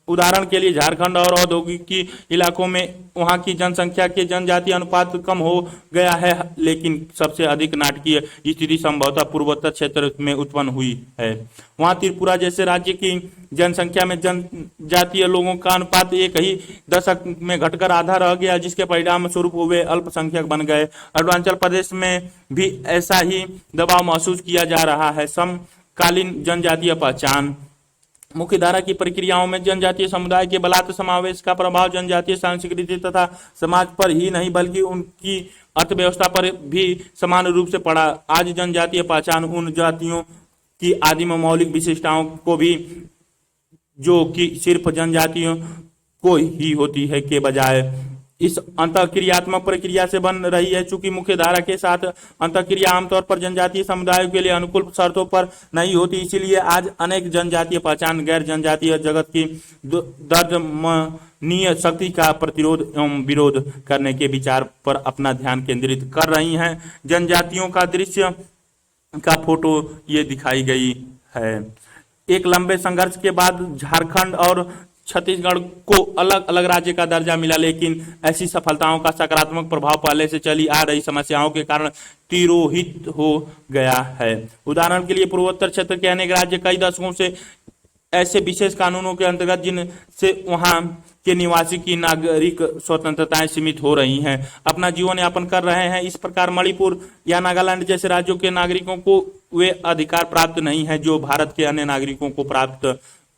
उदाहरण के लिए झारखंड और औद्योगिकी इलाकों में वहां की जनसंख्या के जनजातीय अनुपात कम हो गया है, लेकिन सबसे अधिक नाटकीय स्थिति संभवतः पूर्वोत्तर क्षेत्र में उत्पन्न हुई है। वहां त्रिपुरा जैसे राज्य की जनसंख्या में जनजातीय लोगों का अनुपात एक ही दशक में घटकर आधा रह गया, जिसके परिणाम स्वरूप वे अल्पसंख्यक बन गए। अरुणाचल प्रदेश में भी ऐसा ही दबाव महसूस किया जा रहा है। समकालीन जनजातीय पहचान मुख्यधारा की प्रक्रियाओं में जनजातीय समुदाय के बलात् समावेश का प्रभाव जनजातीय संस्कृति तथा समाज पर ही नहीं बल्कि उनकी अर्थव्यवस्था पर भी समान रूप से पड़ा। आज जनजातीय पहचान उन जातियों की आदिम मौलिक विशेषताओं को भी, जो कि सिर्फ जनजातियों को ही होती है, के बजाय इस अंतःक्रियात्मक प्रक्रिया से बन रही है। चूंकि मुख्य धारा के साथ अंतःक्रिया आमतौर पर जनजातीय समुदायों के लिए अनुकूल शर्तों पर नहीं होती, इसीलिए आज अनेक जनजातीय पहचान गैर जनजातीय जगत की दर्दनीय शक्ति का प्रतिरोध एवं विरोध करने के विचार पर अपना ध्यान केंद्रित कर रही हैं। जनजातियों का दृश्य का फोटो ये दिखाई गई है। एक लंबे संघर्ष के बाद झारखंड और छत्तीसगढ़ को अलग अलग राज्य का दर्जा मिला, लेकिन ऐसी सफलताओं का सकारात्मक प्रभाव पहले से चली आ रही समस्याओं के कारण तिरोहित हो गया है। उदाहरण के लिए पूर्वोत्तर क्षेत्र के अनेक राज्य कई दशकों से ऐसे विशेष कानूनों के अंतर्गत जिनसे वहां के निवासी की नागरिक स्वतंत्रताएं सीमित हो रही हैं, अपना जीवन यापन कर रहे हैं। इस प्रकार मणिपुर या नागालैंड जैसे राज्यों के नागरिकों को वे अधिकार प्राप्त नहीं है जो भारत के अन्य नागरिकों को प्राप्त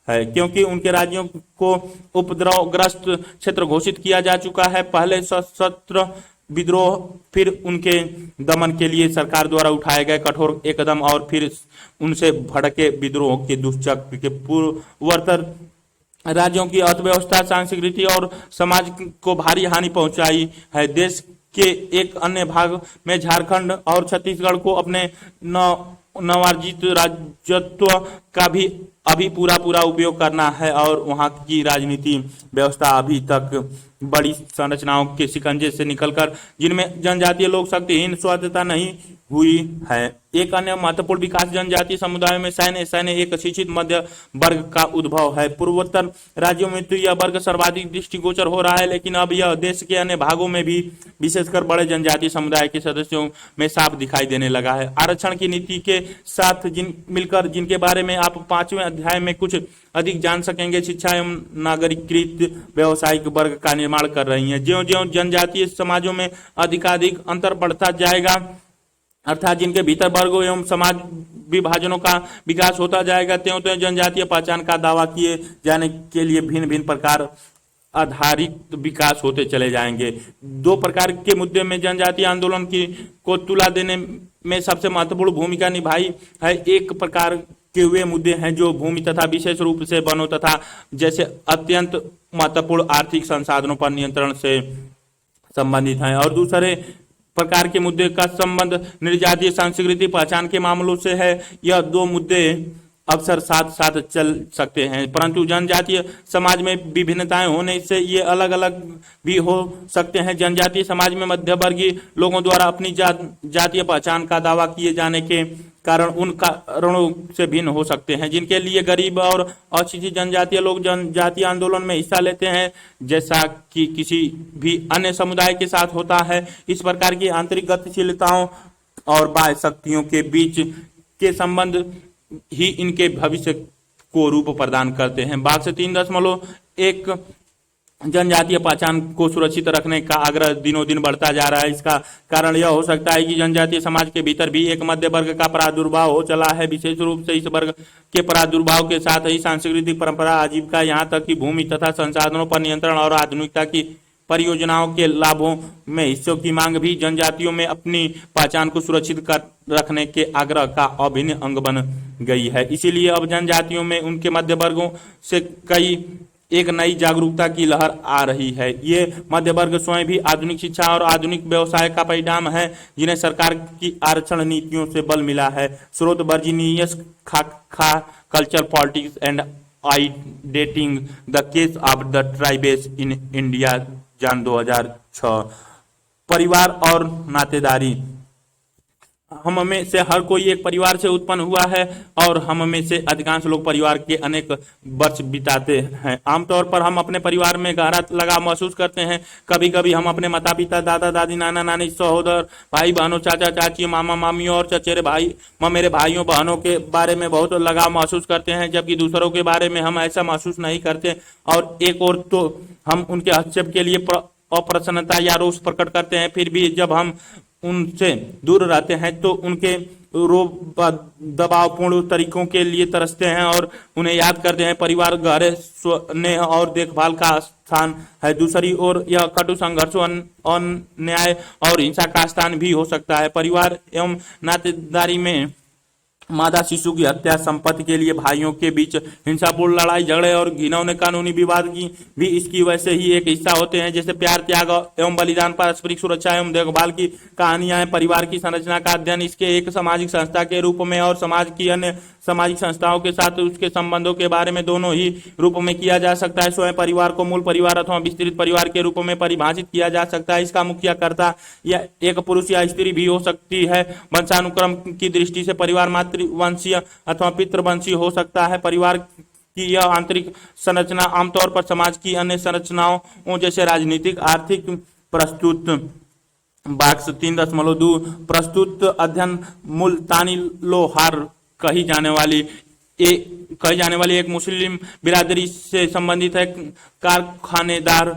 है, क्योंकि उनके राज्यों को उपद्रवग्रस्त क्षेत्र घोषित किया जा चुका है। पहले सशस्त्र विद्रोह, फिर उनके दमन के लिए सरकार द्वारा उठाए गए कठोर कदम और फिर उनसे भड़के विद्रोह के दुष्चक्र के पूर्वोत्तर राज्यों की अर्थव्यवस्था, संस्कृति और समाज को भारी हानि पहुंचाई है। देश के एक अन्य भाग में झारखंड और छत्तीसगढ़ को अपने नवार्जित राज्यत्व का भी अभी पूरा उपयोग करना है और वहां की राजनीति व्यवस्था अभी तक बड़ी संरचनाओं के शिकंजे से निकलकर जिनमें जनजातीय लोग शक्तिहीन स्वायत्तता नहीं हुई है। एक अन्य महत्वपूर्ण विकास जनजातीय समुदायों में सैन्य एक शिक्षित मध्य वर्ग का उद्भव है। पूर्वोत्तर राज्यों में तो यह वर्ग सर्वाधिक दृष्टिगोचर हो रहा है, लेकिन अब यह देश के अन्य भागों में भी विशेषकर बड़े जनजातीय समुदाय के सदस्यों में साफ दिखाई देने लगा है। आरक्षण की नीति के साथ मिलकर जिनके बारे में आप 5वें अध्याय में कुछ अधिक जान सकेंगे, शिक्षा एवं नागरिकृत व्यवसायिक वर्ग का निर्माण कर रही है। ज्यों-ज्यों जनजातीय समाजों में अधिकाधिक अंतर बढ़ता जाएगा, अर्थात जिनके भीतर वर्गों एवं समाज विभाजनों का विकास होता जाएगा, त्यों-त्यों जनजातीय पहचान का दावा किए जाने के लिए भिन्न भिन्न प्रकार आधारित विकास होते चले जाएंगे। 2 प्रकार के मुद्दे में जनजातीय आंदोलन को तुला देने में सबसे महत्वपूर्ण भूमिका निभाई है। एक प्रकार के वे मुद्दे हैं जो भूमि तथा विशेष रूप से वनों तथा जैसे अत्यंत महत्वपूर्ण आर्थिक संसाधनों पर नियंत्रण से संबंधित हैं, और दूसरे प्रकार के मुद्दे का संबंध निर्जातीय संस्कृति पहचान के मामलों से है। यह 2 मुद्दे अक्सर साथ साथ चल सकते हैं, परंतु जनजातीय समाज में विभिन्नताएं होने से ये अलग अलग भी हो सकते हैं। जनजातीय समाज में मध्यवर्गीय लोगों द्वारा अपनी जातीय पहचान का दावा किए जाने के कारण उन कारणों से भिन्न हो सकते हैं जिनके लिए गरीब और अशिक्षित जनजातीय लोग जनजातीय आंदोलन में हिस्सा लेते हैं, जैसा कि किसी भी अन्य समुदाय के साथ होता है। इस प्रकार की आंतरिक गतिशीलताओं और बाह्य शक्तियों के बीच के संबंध ही इनके भविष्य को रूप प्रदान करते हैं। भाग से 3.1 जनजातीय पहचान को सुरक्षित रखने का आग्रह दिनों दिन बढ़ता जा रहा है। इसका कारण यह हो सकता है कि जनजातीय समाज के भीतर भी एक मध्य वर्ग का प्रादुर्भाव हो चला है। विशेष रूप से इस वर्ग के प्रादुर्भाव के साथ ही सांस्कृतिक परंपरा, आजीविका, यहाँ तक कि भूमि तथा संसाधनों पर नियंत्रण और आधुनिकता की परियोजनाओं के लाभों में हिस्सों की मांग भी जनजातियों में अपनी पहचान को सुरक्षित कर रखने के आग्रह का अभिन्न अंग बन गई है। इसीलिए अब जनजातियों में उनके मध्य वर्गों से कई एक नई जागरूकता की लहर आ रही है। ये मध्य वर्ग स्वयं भी आधुनिक शिक्षा और आधुनिक व्यवसाय का परिणाम है, जिन्हें सरकार की आरक्षण नीतियों से बल मिला है। स्रोत वर्जीनियस खा culture politics and identity the case of the tribes in India, Jan 2006। परिवार और नातेदारी। हम में से हर कोई एक परिवार से उत्पन्न हुआ है और हम में से अधिकांश लोग परिवार के अनेक वर्ष बिताते हैं। आमतौर पर हम अपने परिवार में गहरा लगाव महसूस करते हैं। कभी कभी हम अपने माता पिता, दादा दादी, नाना नानी, सहोदर, भाई बहनों, चाचा चाची, मामा मामियों और चचेरे भाई, ममेरे भाइयों बहनों के बारे में बहुत लगाव महसूस करते हैं, जबकि दूसरों के बारे में हम ऐसा महसूस नहीं करते। और एक और तो हम उनके हस्तक्षेप के लिए अप्रसन्नता या रोष प्रकट करते हैं। फिर भी जब हम उनसे दूर रहते हैं तो उनके दबावपूर्ण तरीकों के लिए तरसते हैं और उन्हें याद करते हैं। परिवार गहरे स्नेह और देखभाल का स्थान है। दूसरी ओर यह कटु संघर्षों, अन्याय और हिंसा का स्थान भी हो सकता है। परिवार एवं नातेदारी में मादा शिशु की हत्या, संपत्ति के लिए भाइयों के बीच हिंसापूर्ण लड़ाई झगड़े और घिनौने कानूनी विवाद की भी इसकी वैसे ही एक हिस्सा होते हैं। जैसे प्यार, त्याग एवं बलिदान, पारस्परिक सुरक्षा एवं देखभाल की कहानियां हैं। परिवार की संरचना का अध्ययन इसके एक सामाजिक संस्था के रूप में और समाज की अन्य सामाजिक संस्थाओं के साथ उसके संबंधों के बारे में दोनों ही रूप में किया जा सकता है। स्वयं परिवार को मूल परिवार अथवा विस्तृत परिवार के रूप में परिभाषित किया जा सकता है। इसका मुखियाकर्ता या एक पुरुष या स्त्री भी हो सकती है। वंशानुक्रम की दृष्टि से परिवार मातृवंशीय अथवा पितृवंशीय हो सकता है। परिवार की यह आंतरिक संरचना आमतौर पर समाज की अन्य संरचनाओं जैसे राजनीतिक, आर्थिक, प्रस्तुत बाक्स 3.2 प्रस्तुत अध्ययन मुल्तानी लोहार कही जाने वाली एक मुस्लिम बिरादरी से संबंधित है। कारखानेदार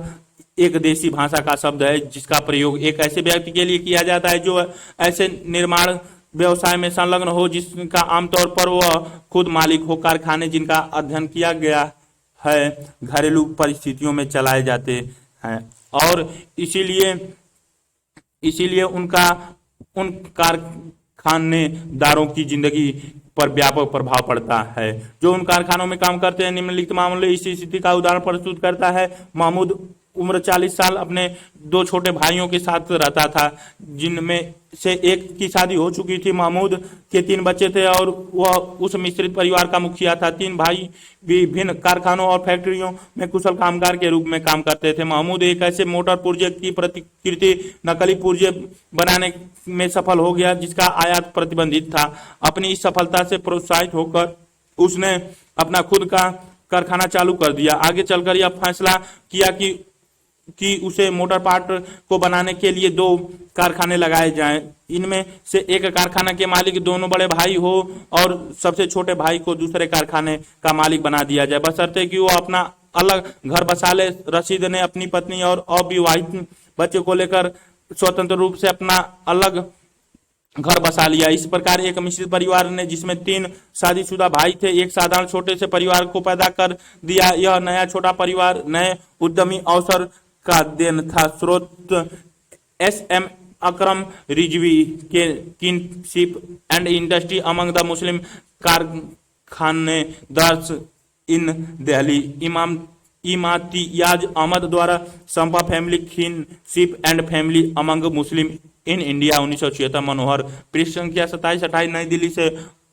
एक देसी भाषा का शब्द है जिसका प्रयोग एक ऐसे व्यक्ति के लिए किया जाता है जो ऐसे निर्माण व्यवसाय में संलग्न हो जिसका आमतौर पर वह खुद मालिक हो। कारखाने जिनका अध्ययन किया गया है घरेलू परिस्थितियों में चलाए जाते हैं और इसीलिए उन कारखानेदारों की जिंदगी पर व्यापक प्रभाव पड़ता है। जो उन कारखानों में काम करते हैं। निम्नलिखित मामले इस स्थिति का उदाहरण प्रस्तुत करता है। महमूद उम्र 40 साल अपने 2 छोटे भाइयों के साथ रहता था, जिनमें से एक की शादी हो चुकी थी। महमूद के 3 बच्चे थे और वह उस मिश्रित परिवार का मुखिया था। 3 भाई विभिन्न कारखानों और फैक्ट्रियों में कुशल कामगार के रूप में काम करते थे। महमूद एक ऐसे मोटर पुर्जे की प्रतिकृति नकली पुर्जे बनाने में सफल हो गया जिसका आयात प्रतिबंधित था। अपनी इस सफलता से प्रोत्साहित होकर उसने अपना खुद का कारखाना चालू कर दिया। आगे चलकर यह फैसला किया कि उसे मोटर पार्ट को बनाने के लिए 2 कारखाने लगाए जाएं। इनमें से एक कारखाना के मालिक दोनों बड़े भाई हो और सबसे छोटे भाई को दूसरे कारखाने का मालिक बना दिया जाए, बशर्ते कि वो अपना अलग घर बसा ले। रशीद ने अपनी पत्नी और अविवाहित बच्चे को लेकर स्वतंत्र रूप से अपना अलग घर बसा लिया। इस प्रकार एक मिश्रित परिवार ने जिसमें 3 शादीशुदा भाई थे एक साधारण छोटे से परिवार को पैदा कर दिया। यह नया छोटा परिवार नए उद्यमी अवसर का देन था। स्रोत SM अकरम रिजवी के kinship and industry among the Muslim कारखानेदार्स इन दिल्ली, इमातियाज अहमद द्वारा संपा family kinship and family among Muslim in India 1976, Manohar, पृष्ठ संख्या 27-28, नई दिल्ली से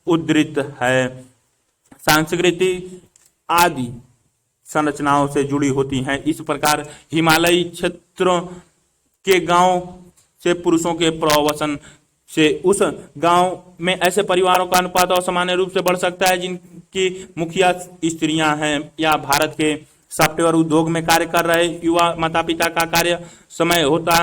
उद्धृत है। सांस्कृतिक आदि संरचनाओं से जुड़ी होती हैं। इस प्रकार हिमालयी क्षेत्रों के गांव से पुरुषों के प्रवसन से उस गांव में ऐसे परिवारों का अनुपात असामान्य रूप से बढ़ सकता है जिनकी मुखिया स्त्रियां हैं या भारत के सॉफ्टवेयर उद्योग में कार्य कर रहे युवा माता पिता का कार्य समय होता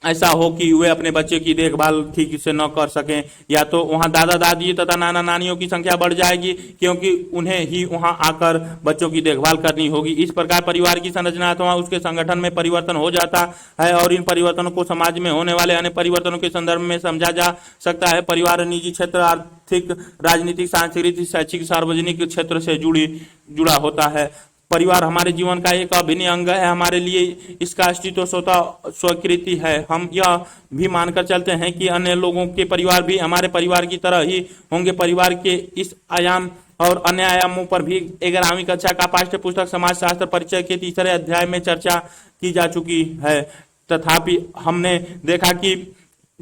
ऐसा हो कि वे अपने बच्चे की देखभाल ठीक से न कर सकें, या तो वहां दादा दादी तथा नाना नानियों की संख्या बढ़ जाएगी, क्योंकि उन्हें ही वहां आकर बच्चों की देखभाल करनी होगी। इस प्रकार परिवार की संरचना अथवा उसके संगठन में परिवर्तन हो जाता है, और इन परिवर्तनों को समाज में होने वाले अन्य परिवर्तनों के संदर्भ में समझा जा सकता है। परिवार निजी क्षेत्र, आर्थिक, राजनीतिक, सांस्कृतिक, शैक्षिक, सार्वजनिक क्षेत्र से जुड़ा होता है। परिवार हमारे जीवन का एक अभिन्न अंग है। हमारे लिए इसका अस्तित्व स्वतः स्वीकृति है। हम यह भी मानकर चलते हैं कि अन्य लोगों के परिवार भी हमारे परिवार की तरह ही होंगे। परिवार के इस आयाम और अन्य आयामों पर भी 11वीं कक्षा का पाठ्य पुस्तक समाजशास्त्र परिचय के तीसरे अध्याय में चर्चा की जा चुकी है। तथापि हमने देखा कि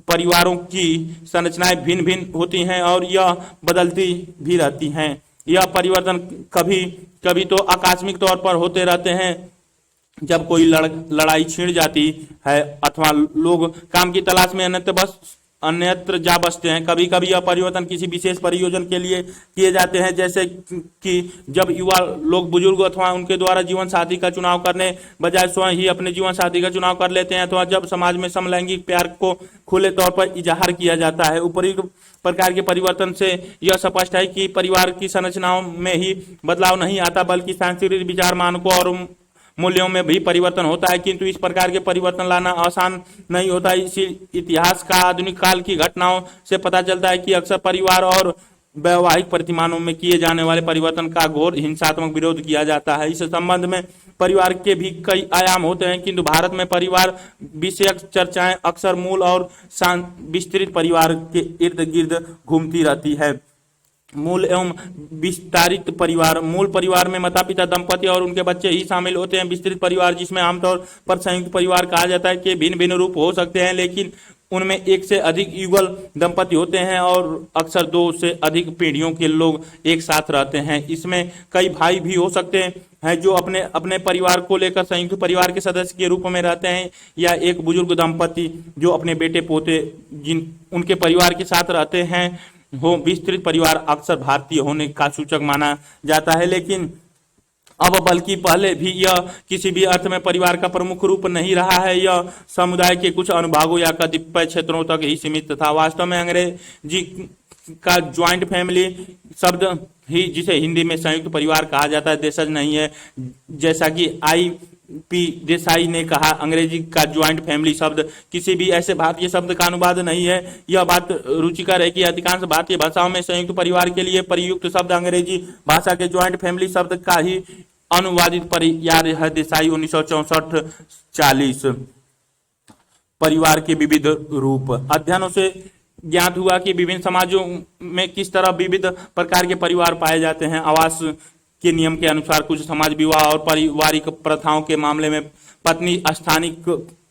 परिवारों की संरचनाएं भिन्न भिन्न होती हैं और यह बदलती भी रहती हैं। यह परिवर्तन कभी कभी तो आकस्मिक तौर पर होते रहते हैं, जब कोई लड़ाई छिड़ जाती है अथवा लोग काम की तलाश में अन्यत्र जा बसते हैं। कभी कभी यह परिवर्तन किसी विशेष प्रयोजन के लिए किए जाते हैं, जैसे कि जब युवा लोग बुजुर्ग अथवा उनके द्वारा जीवन साथी का चुनाव करने बजाय स्वयं ही अपने जीवन साथी का चुनाव कर लेते हैं, अथवा जब समाज में समलैंगिक प्यार को खुले तौर पर इजहार किया जाता है। उपयुक्त प्रकार के परिवर्तन से यह स्पष्ट है कि परिवार की संरचनाओं में ही बदलाव नहीं आता, बल्कि सांस्कृतिक विचार, मानकों और मूल्यों में भी परिवर्तन होता है। किंतु इस प्रकार के परिवर्तन लाना आसान नहीं होता। इसी इतिहास का आधुनिक काल की घटनाओं से पता चलता है कि अक्सर परिवार और वैवाहिक प्रतिमानों में किए जाने वाले परिवर्तन का घोर हिंसात्मक विरोध किया जाता है। इस संबंध में परिवार के भी कई आयाम होते हैं, किंतु भारत में परिवार विषयक चर्चाएं अक्सर मूल और विस्तृत परिवार के इर्द गिर्द घूमती रहती है। मूल एवं विस्तारित परिवार। मूल परिवार में माता पिता, दंपति और उनके बच्चे ही शामिल होते हैं। विस्तृत परिवार, जिसमें आमतौर पर संयुक्त परिवार कहा जाता है, के भिन्न भिन्न रूप हो सकते हैं, लेकिन उनमें एक से अधिक युगल दंपति होते हैं और अक्सर दो से अधिक पीढ़ियों के लोग एक साथ रहते हैं। इसमें कई भाई भी हो सकते हैं जो अपने अपने परिवार को लेकर संयुक्त परिवार के सदस्य के रूप में रहते हैं, या एक बुजुर्ग दंपति जो अपने बेटे पोते जिन उनके परिवार के साथ रहते हैं हो। विस्तृत परिवार अक्सर भारतीय होने का सूचक माना जाता है, लेकिन अब बल्कि पहले भी यह किसी भी अर्थ में परिवार का प्रमुख रूप नहीं रहा है। यह समुदाय के कुछ अनुभागों या कतिपय क्षेत्रों तक ही सीमित था। वास्तव में अंग्रेजी का ज्वाइंट फैमिली शब्द ही, जिसे हिंदी में संयुक्त परिवार कहा जाता है, देशज नहीं है। जैसा कि I.P. देसाई ने कहा, अंग्रेजी का ज्वाइंट फैमिली शब्द किसी भी ऐसे भारतीय शब्द का अनुवाद नहीं है। यह बात रुचिकर है कि अधिकांश भारतीय भाषाओं में संयुक्त परिवार के लिए प्रयुक्त शब्द अंग्रेजी भाषा के ज्वाइंट फैमिली शब्द का ही अनुवादित पर्याय है। देसाई 1964-40। परिवार के विविध रूप। अध्ययनों से ज्ञात हुआ कि विभिन्न समाजों में किस तरह विविध प्रकार के परिवार पाए जाते हैं। आवास के नियम के अनुसार कुछ समाज विवाह और पारिवारिक प्रथाओं के मामले में पत्नी स्थानिक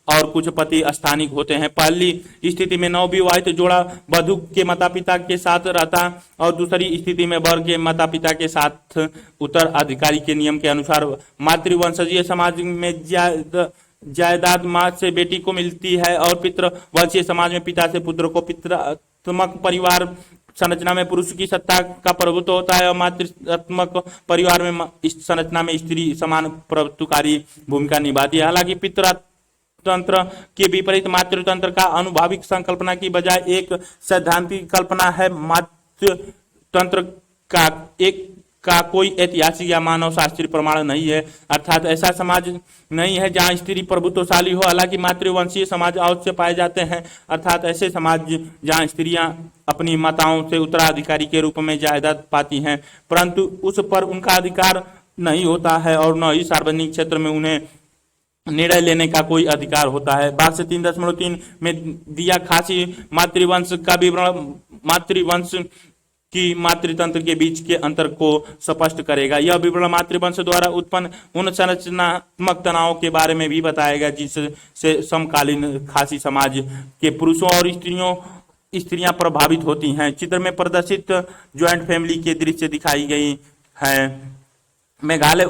और कुछ पति स्थानिक होते हैं। पहली स्थिति में नवविवाहित जोड़ा वधू के माता पिता के साथ रहता, और दूसरी स्थिति में वर के माता पिता के साथ उत्तराधिकारी के नियम के अनुसार। मातृवंशीय समाज में जायदाद माँ से बेटी को मिलती है, और पितृवंशीय समाज में पिता से पुत्र को। पितृत्मक परिवार संरचना में पुरुष की सत्ता का प्रभुत्व होता है, और मातृत्मक परिवार में इस संरचना में स्त्री समान प्रभुत्वकारी भूमिका निभाती है। हालांकि पितृतंत्र के विपरीत मातृतंत्र का अनुभाविक संकल्पना की बजाय एक सैद्धांतिक कल्पना है। मातृतंत्र का कोई ऐतिहासिक या मानव शास्त्रीय प्रमाण नहीं है, अर्थात ऐसा समाज नहीं है जहां स्त्री प्रभुत्वशाली हो। हालांकि मातृवंशीय समाज अवश्य पाए जाते हैं, अर्थात ऐसे समाज जहां स्त्रियां अपनी माताओं से उत्तराधिकारी के रूप में जायदाद पाती हैं, परंतु उस पर उनका अधिकार नहीं होता है, और न ही सार्वजनिक क्षेत्र में उन्हें निर्णय लेने का कोई अधिकार होता है। भाष्य 3.3 में दिया खासी मातृवंश का विवरण मातृवंश की मातृतंत्र के बीच के अंतर को स्पष्ट करेगा। यह विवरण मातृवंश द्वारा उत्पन्न उन संरचनात्मक तनावों के बारे में भी बताएगा जिससे समकालीन खासी समाज के पुरुषों और स्त्रियां प्रभावित होती हैं। चित्र में प्रदर्शित ज्वाइंट फैमिली के दृश्य दिखाई गई है। मेघालय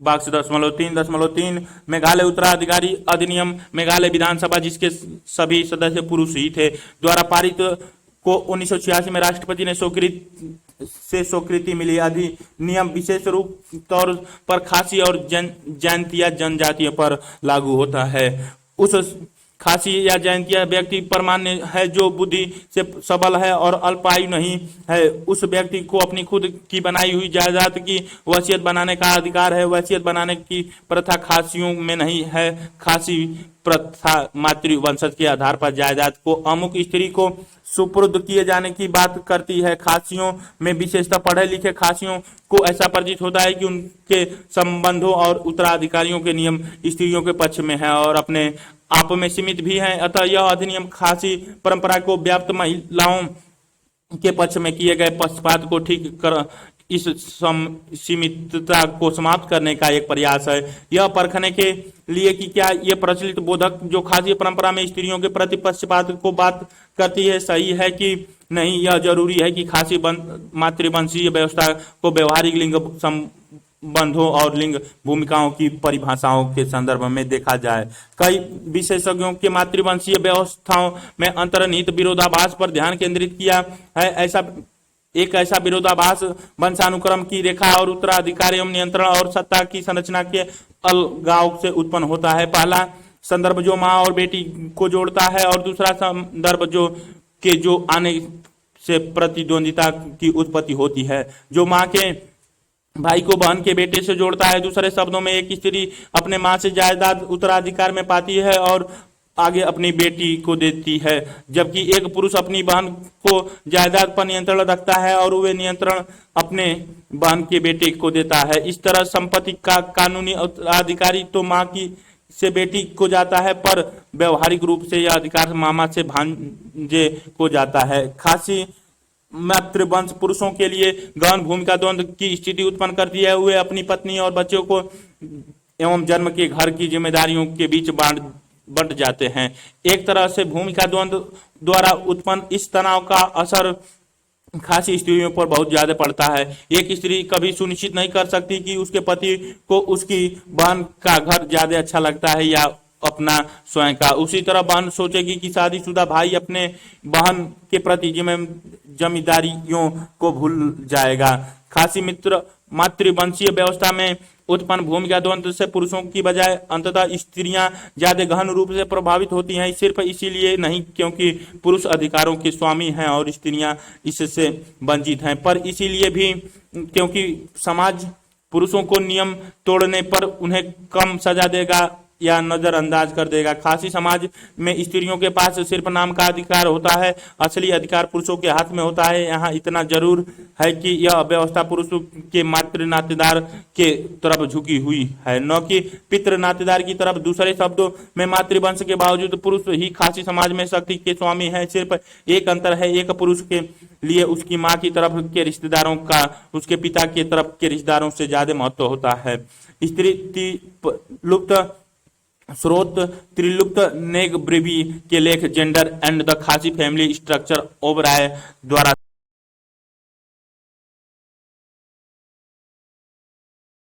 3.3 मेघालय उत्तराधिकारी अधिनियम। मेघालय विधानसभा, जिसके सभी सदस्य पुरुष ही थे, द्वारा पारित को 1986 में राष्ट्रपति ने स्वीकृति मिली। अधिनियम विशेष रूप तौर पर खासी और जैंतिया जनजातियों पर लागू होता है। उस खासी या जयंतिया व्यक्ति परमान्य है जो बुद्धि से सबल है और अल्पायु नहीं है। उस व्यक्ति को अपनी खुद की बनाई हुई जायदाद की वसीयत बनाने का अधिकार है। वसीयत बनाने की प्रथा खासियों में नहीं है। खासी प्रथा मातृवंशज के आधार पर जायदाद को अमुक स्त्री को सुपुर्द किए जाने की बात करती है। खासियों में विशेषतः पढ़े लिखे खासियों को ऐसा प्रतीत होता है कि उनके संबंधों और उत्तराधिकारियों के नियम स्त्रियों के पक्ष में है और अपने आप में सीमित भी हैं। अतः यह अधिनियम खासी परंपरा को व्याप्त महिलाओं के पक्ष में किए गए पक्षपात को ठीक कर इस सीमितता को समाप्त करने का एक प्रयास है। यह परखने के लिए कि क्या ये प्रचलित बोधक जो खासी परंपरा में स्त्रियों के प्रति पक्षपात को बात करती है सही है कि नहीं। यह जरूरी है कि खासी मातृवंशीय व्यवस्था को व्यवहारिक लिंग संबंधों और लिंग भूमिकाओं की परिभाषाओं के संदर्भ में देखा जाए। कई विशेषज्ञों के मातृवंशीय व्यवस्थाओं में अंतर्निहित विरोधाभास पर ध्यान केंद्रित किया है। ऐसा विरोधाभास वंशानुक्रम की रेखा और उत्तराधिकार एवं नियंत्रण और सत्ता की संरचना के अलगाव से उत्पन्न होता है। पहला संदर्भ जो माँ और बेटी को जोड़ता है और दूसरा संदर्भ जो आने से प्रतिद्वंदिता की उत्पत्ति होती है, जो माँ के भाई को बहन के बेटे से जोड़ता है। दूसरे शब्दों में एक स्त्री अपने माँ से जायदाद उत्तराधिकार में पाती है और आगे अपनी बेटी को देती है, जबकि एक पुरुष अपनी बहन को जायदाद पर नियंत्रण रखता है और वे नियंत्रण अपने बहन के बेटे को देता है। इस तरह संपत्ति का कानूनी उत्तराधिकारी तो माँ की से बेटी को जाता है, पर व्यवहारिक रूप से यह अधिकार मामा से भांजे को जाता है। खासी मातृवंश पुरुषों के लिए गहन भूमिका द्वंद्व की स्थिति उत्पन्न करती है। वे अपनी पत्नी और बच्चों को एवं जन्म के घर की जिम्मेदारियों के बीच बंट जाते हैं। एक तरह से भूमिका द्वंद्व द्वारा उत्पन्न इस तनाव का असर खासी स्त्रियों पर बहुत ज्यादा पड़ता है। एक स्त्री कभी सुनिश्चित नहीं कर सकती कि उसके पति को उसकी बहन का घर ज्यादा अच्छा लगता है या अपना स्वयं का। उसी तरह बहन सोचेगी कि शादीशुदा भाई अपने बहन के प्रति जिम्मेदारियों को भूल जाएगा। खासी मातृवंशीय व्यवस्था में उत्पन्न भूमिका द्वंद्व से पुरुषों की बजाय अंततः स्त्रियां ज्यादा गहन रूप से प्रभावित होती हैं। सिर्फ इसीलिए नहीं क्योंकि पुरुष अधिकारों के स्वामी हैं और स्त्रियां इससे वंचित हैं, पर इसीलिए भी क्योंकि समाज पुरुषों को नियम तोड़ने पर उन्हें कम सजा देगा या नजरअंदाज कर देगा। खासी समाज में स्त्रियों के पास सिर्फ नाम का अधिकार होता है, असली अधिकार पुरुषों के हाथ में होता है। यहाँ इतना जरूर है कि यह व्यवस्था पुरुषों के मातृ नातेदार के तरफ झुकी हुई है, न कि पितृ नातेदार की तरफ। दूसरे शब्दों में मातृवंश के बावजूद पुरुष ही खासी समाज में शक्ति के स्वामी है। सिर्फ एक अंतर है, एक पुरुष के लिए उसकी माँ की तरफ के रिश्तेदारों का उसके पिता की तरफ के रिश्तेदारों से ज्यादा महत्व होता है। स्त्री लुप्त स्रोत त्रिलुप्त नेगब्रिवी के लेख जेंडर एंड द खासी फैमिली स्ट्रक्चर ओबराय द्वारा